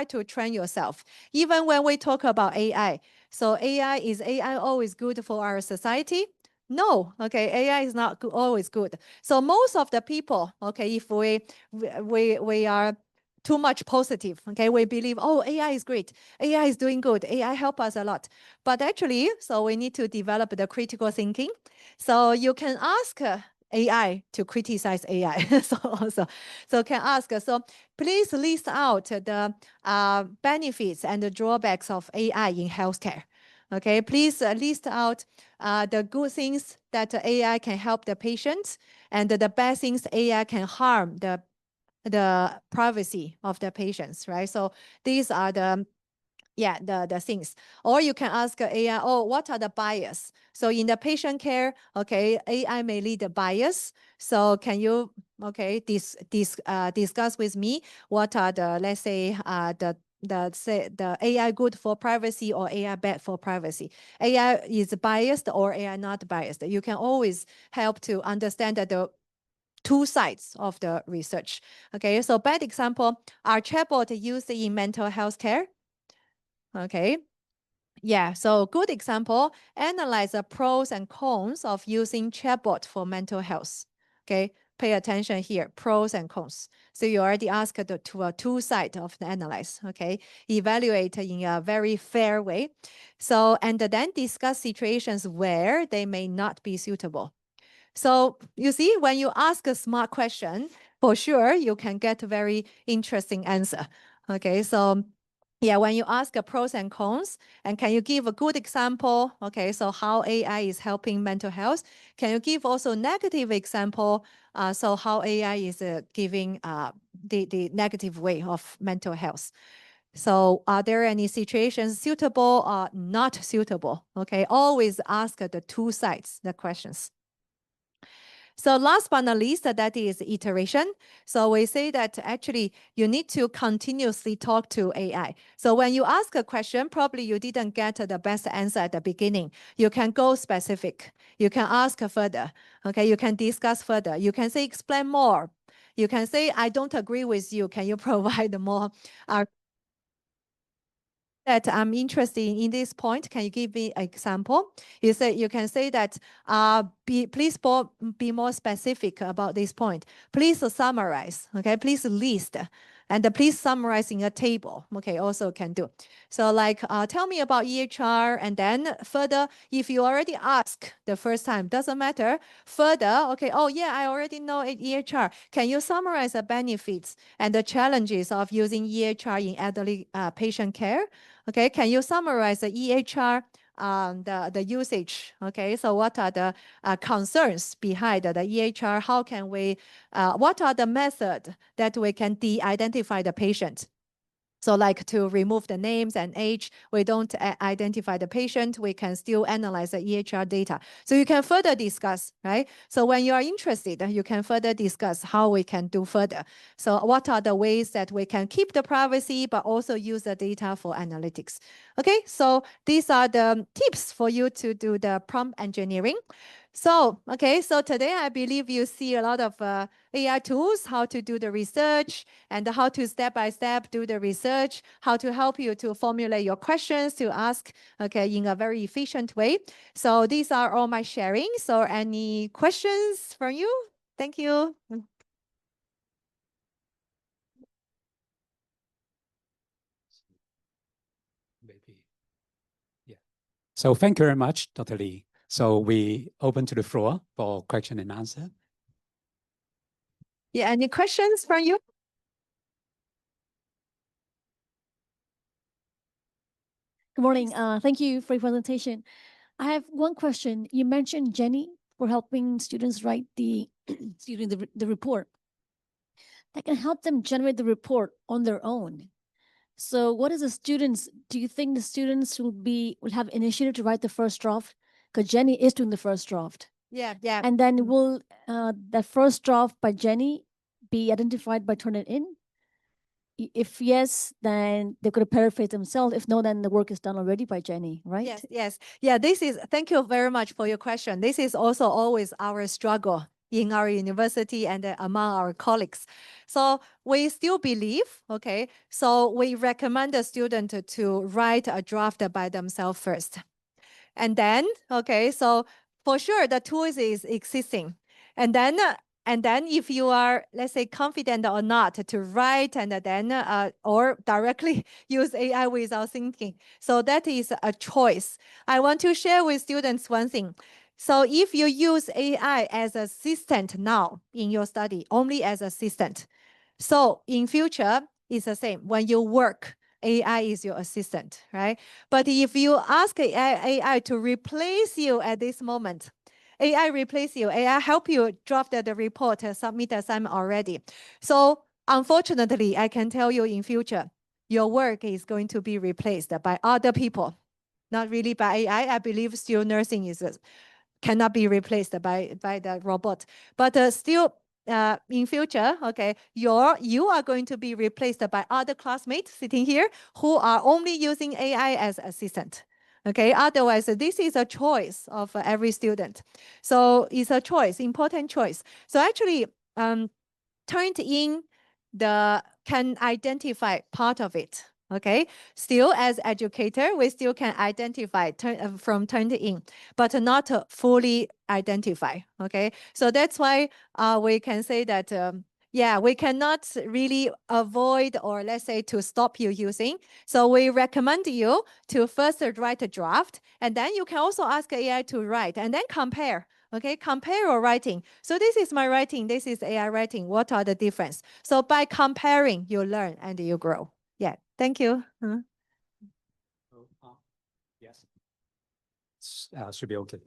to train yourself. Even when we talk about AI, so is AI always good for our society? No, okay, AI is not always good. So most of the people, okay, if we are too much positive, okay, we believe, oh, AI is great, AI is doing good, AI help us a lot. But actually, so we need to develop the critical thinking. So you can ask AI to criticize AI. so can ask, so please list out the benefits and the drawbacks of AI in healthcare. Okay, please list out the good things that AI can help the patient and the bad things AI can harm the privacy of the patients, right? So these are the things. Or you can ask AI, oh, what are the bias? So in the patient care, okay, AI may lead the bias. So can you, okay, discuss with me what are the, let's say, the AI good for privacy or AI bad for privacy? AI is biased or AI not biased? You can always help to understand that the two sides of the research. Okay, so bad example, are chatbot used in mental health care? Okay. Yeah, so good example, analyze the pros and cons of using chatbot for mental health. Okay, pay attention here, pros and cons. So you already asked to two sides of the analyze, okay? Evaluate in a very fair way. So, and then discuss situations where they may not be suitable. So you see, when you ask a smart question, for sure, you can get a very interesting answer. Okay, so yeah, when you ask pros and cons, and can you give a good example? Okay, so how AI is helping mental health? Can you give also negative example? So how AI is giving the negative way of mental health? So are there any situations suitable or not suitable? Okay, always ask the two sides, the questions. So last but not least, that is iteration. So we say that actually you need to continuously talk to AI. So when you ask a question, probably you didn't get the best answer at the beginning. You can go specific. You can ask further. Okay, you can discuss further. You can say, explain more. You can say, I don't agree with you. Can you provide more that I'm interested in this point? Can you give me an example? You can say that please be more specific about this point. Please summarize. Okay, please list. And please summarize in a table. Okay, also can do. So like, tell me about EHR, and then further, if you already ask the first time, doesn't matter. Further, okay, oh yeah, I already know EHR. Can you summarize the benefits and the challenges of using EHR in elderly patient care? Okay, can you summarize the EHR, the usage? Okay, so what are the concerns behind the EHR? How can we, what are the methods that we can de-identify the patient? So like to remove the names and age, we don't identify the patient, we can still analyze the EHR data. So you can further discuss, right? So when you are interested, you can further discuss how we can do further. So what are the ways that we can keep the privacy, but also use the data for analytics? Okay, so these are the tips for you to do the prompt engineering. So, okay, so today I believe you see a lot of AI tools, how to do the research and how to step by step do the research, how to help you to formulate your questions to ask, okay, in a very efficient way. So these are all my sharing. So any questions from you? Thank you. Maybe. Yeah. So thank you very much, Dr. Lee. So we open to the floor for question and answer. Yeah, any questions from you? Good morning. Thank you for your presentation. I have one question. You mentioned Jenny for helping students write the the report. That can help them generate the report on their own. So what is the students, do you think the students will have initiative to write the first draft? Because Jenny is doing the first draft. Yeah, yeah. And then will the first draft by Jenny be identified by Turn It In? If yes, then they're going to paraphrase themselves. If no, then the work is done already by Jenny, right? Yes, yes. Yeah, thank you very much for your question. This is also always our struggle in our university and among our colleagues. So we still believe, okay, so we recommend the student to write a draft by themselves first. And then, okay, so for sure the tool is existing. And then if you are, let's say, confident or not to write and then or directly use AI without thinking. So that is a choice. I want to share with students one thing. So if you use AI as assistant now in your study, only as assistant. So in future, it's the same. When you work, AI is your assistant, right? But if you ask AI to replace you at this moment, AI replace you, AI help you draft the report and submit the assignment already. So unfortunately, I can tell you in future, your work is going to be replaced by other people, not really by AI. I believe still nursing is cannot be replaced by the robot, but still in future, okay, you are going to be replaced by other classmates sitting here who are only using AI as assistant. Okay, otherwise this is a choice of every student. So it's a choice, important choice. So actually, turned in can identify part of it. Okay, still as educator, we still can identify from turned in, but not fully identify. Okay, so that's why we can say that yeah, we cannot really avoid or let's say to stop you using. So we recommend you to first write a draft, and then you can also ask AI to write and then compare. Okay, compare your writing. So this is my writing, this is AI writing. What are the difference? So by comparing, you learn and you grow. Yeah, thank you. Yes. Should be okay.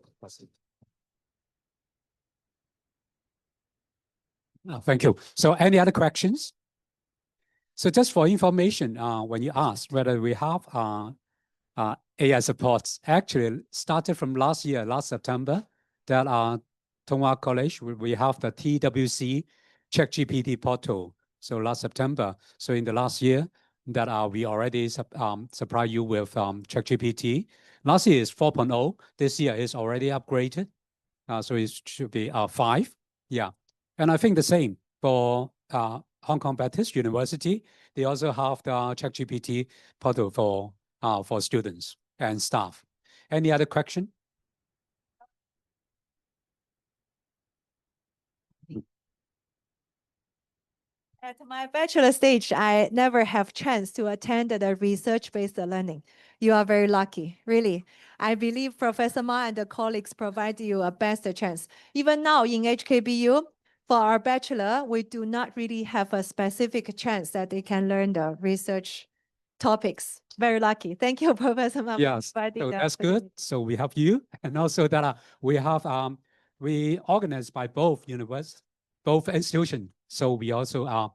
Thank you. So any other questions? So just for information, when you ask whether we have AI supports, actually started from last September, that Tung College, we have the TWC ChatGPT portal. So last September, so in the last year, that we already supply you with ChatGPT. Last year is 4.0. This year is already upgraded. So it should be 5. Yeah. And I think the same for Hong Kong Baptist University. They also have the ChatGPT portal for students and staff. Any other question? At my bachelor stage, I never have chance to attend the research-based learning. You are very lucky, really. I believe Professor Ma and the colleagues provide you a best chance. Even now in HKBU, for our bachelor, we do not really have a specific chance that they can learn the research topics. Very lucky. Thank you, Professor Ma. Yes, so that's good. So we have you, and also that we have we organized by both universities, both institutions. So we also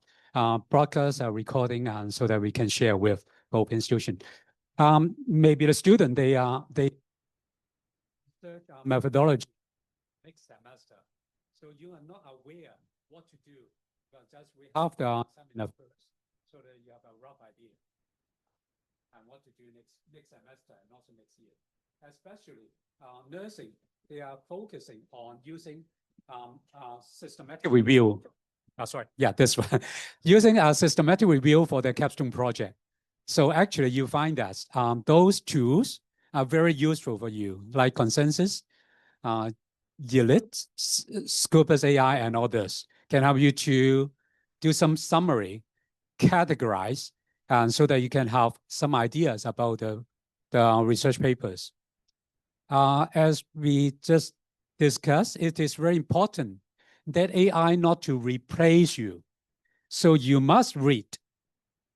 broadcast a recording, and so that we can share with both institutions. Maybe the student they research methodology next semester. So you are not aware what to do, but just we have the seminar first, so that you have a rough idea and what to do next semester and also next year. Especially nursing, they are focusing on using systematic review. Sorry, yeah, this one. Using a systematic review for the capstone project. So actually you find that those tools are very useful for you, like Consensus, Yelit, Scopus AI, and others can help you to do some summary, categorize, and so that you can have some ideas about the research papers. As we just discussed, it is very important that AI not to replace you. So you must read.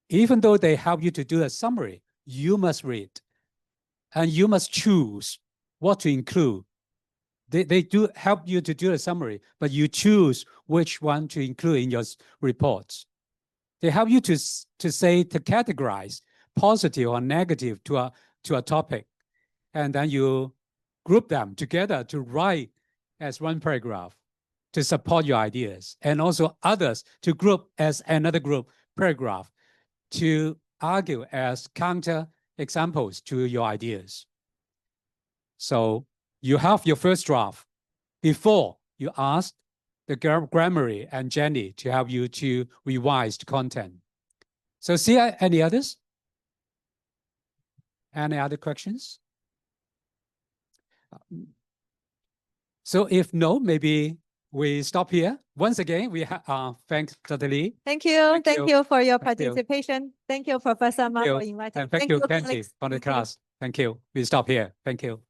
Even though they help you to do a summary, you must read. And you must choose what to include. They do help you to do a summary, but you choose which one to include in your reports. They help you to categorize positive or negative to a topic. And then you group them together to write as one paragraph to support your ideas, and also others to group as another group paragraph to argue as counter examples to your ideas. So you have your first draft before you ask the Grammarly and Jenny to help you to revise the content. So see any others? Any other questions? So if no, maybe we stop here. Once again, we thanks Dr. Lee. Thank you. Thank you for your Thank you. participation. Thank you, Professor Ma, for inviting. And thank you, Kenty, colleagues. for the class. Thank you. We stop here. Thank you.